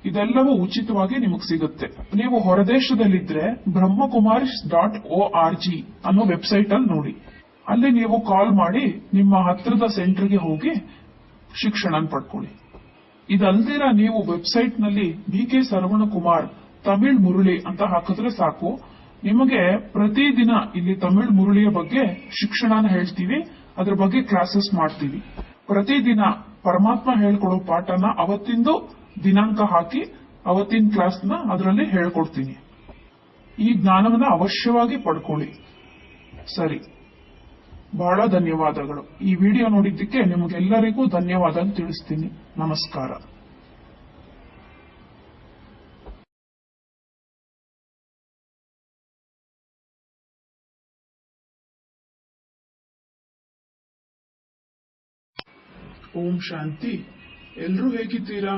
ಇದೆಲ್ಲವೂ ಉಚಿತವಾಗಿ ನಿಮಗೆ ಸಿಗುತ್ತೆ. ನೀವು ಹೊರದೇಶದಲ್ಲಿದ್ರೆ brahmakumaris.org ಅನ್ನೋ ವೆಬ್ಸೈಟ್ ಅಲ್ಲಿ ನೋಡಿ. ಅಲ್ಲಿ ನೀವು ಕಾಲ್ ಮಾಡಿ ನಿಮ್ಮ ಹತ್ತಿರದ ಸೆಂಟರ್ಗೆ ಹೋಗಿ ಶಿಕ್ಷಣ ಪಡ್ಕೊಳ್ಳಿ. ಇದಲ್ದಿರ ನೀವು ವೆಬ್ಸೈಟ್ ನಲ್ಲಿ BK Saravanan ತಮಿಳ್ ಮುರಳಿ ಅಂತ ಹಾಕಿದ್ರೆ ಸಾಕು. ನಿಮಗೆ ಪ್ರತಿದಿನ ಇಲ್ಲಿ ತಮಿಳ್ ಮುರಳಿಯ ಬಗ್ಗೆ ಶಿಕ್ಷಣ ಹೇಳ್ತೀವಿ, ಅದ್ರ ಬಗ್ಗೆ ಕ್ಲಾಸಸ್ ಮಾಡ್ತೀವಿ. ಪ್ರತಿದಿನ ಪರಮಾತ್ಮ ಹೇಳ್ಕೊಡೋ ಪಾಠನ ಅವತ್ತಿಂದು ದಿನಾಂಕ ಹಾಕಿ ಅವತ್ತಿನ ಕ್ಲಾಸ್ನ ಅದರಲ್ಲಿ ಹೇಳ್ಕೊಡ್ತೀನಿ. ಈ ಜ್ಞಾನವನ್ನ ಅವಶ್ಯವಾಗಿ ಪಡ್ಕೊಳ್ಳಿ. ಸರಿ, ಬಹಳ ಧನ್ಯವಾದಗಳು. ಈ ವಿಡಿಯೋ ನೋಡಿದ್ದಕ್ಕೆ ನಿಮಗೆಲ್ಲರಿಗೂ ಧನ್ಯವಾದ ತಿಳಿಸ್ತೀನಿ. ನಮಸ್ಕಾರ. ಓಂ ಶಾಂತಿ. ಎಲ್ರೂ ಹೇಗಿದ್ದೀರಾ?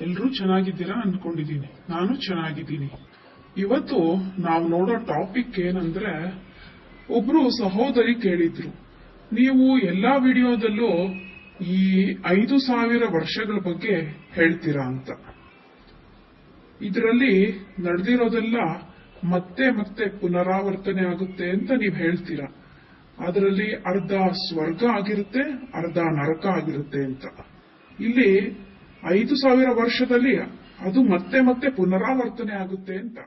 ಎಲ್ರೂ ಚೆನ್ನಾಗಿದ್ದೀರಾ ಅನ್ಕೊಂಡಿದ್ದೀನಿ. ನಾನು ಚೆನ್ನಾಗಿದ್ದೀನಿ. ಇವತ್ತು ನಾವು ನೋಡೋ ಟಾಪಿಕ್ ಏನಂದ್ರೆ, ಒಬ್ರು ಸಹೋದರಿ ಕೇಳಿದ್ರು, ನೀವು ಎಲ್ಲಾ ವಿಡಿಯೋದಲ್ಲೂ ಈ 5000 ವರ್ಷಗಳ ಬಗ್ಗೆ ಹೇಳ್ತೀರಾ ಅಂತ. ಇದರಲ್ಲಿ ನಡೆದಿರೋದೆಲ್ಲ ಮತ್ತೆ ಮತ್ತೆ ಪುನರಾವರ್ತನೆ ಆಗುತ್ತೆ ಅಂತ ನೀವು ಹೇಳ್ತೀರಾ. ಅದರಲ್ಲಿ ಅರ್ಧ ಸ್ವರ್ಗ ಆಗಿರುತ್ತೆ, ಅರ್ಧ ನರಕ ಆಗಿರುತ್ತೆ ಅಂತ. ಇಲ್ಲಿ 5000 ವರ್ಷದಲ್ಲಿ ಅದು ಮತ್ತೆ ಮತ್ತೆ ಪುನರಾವರ್ತನೆ ಆಗುತ್ತೆ ಅಂತ.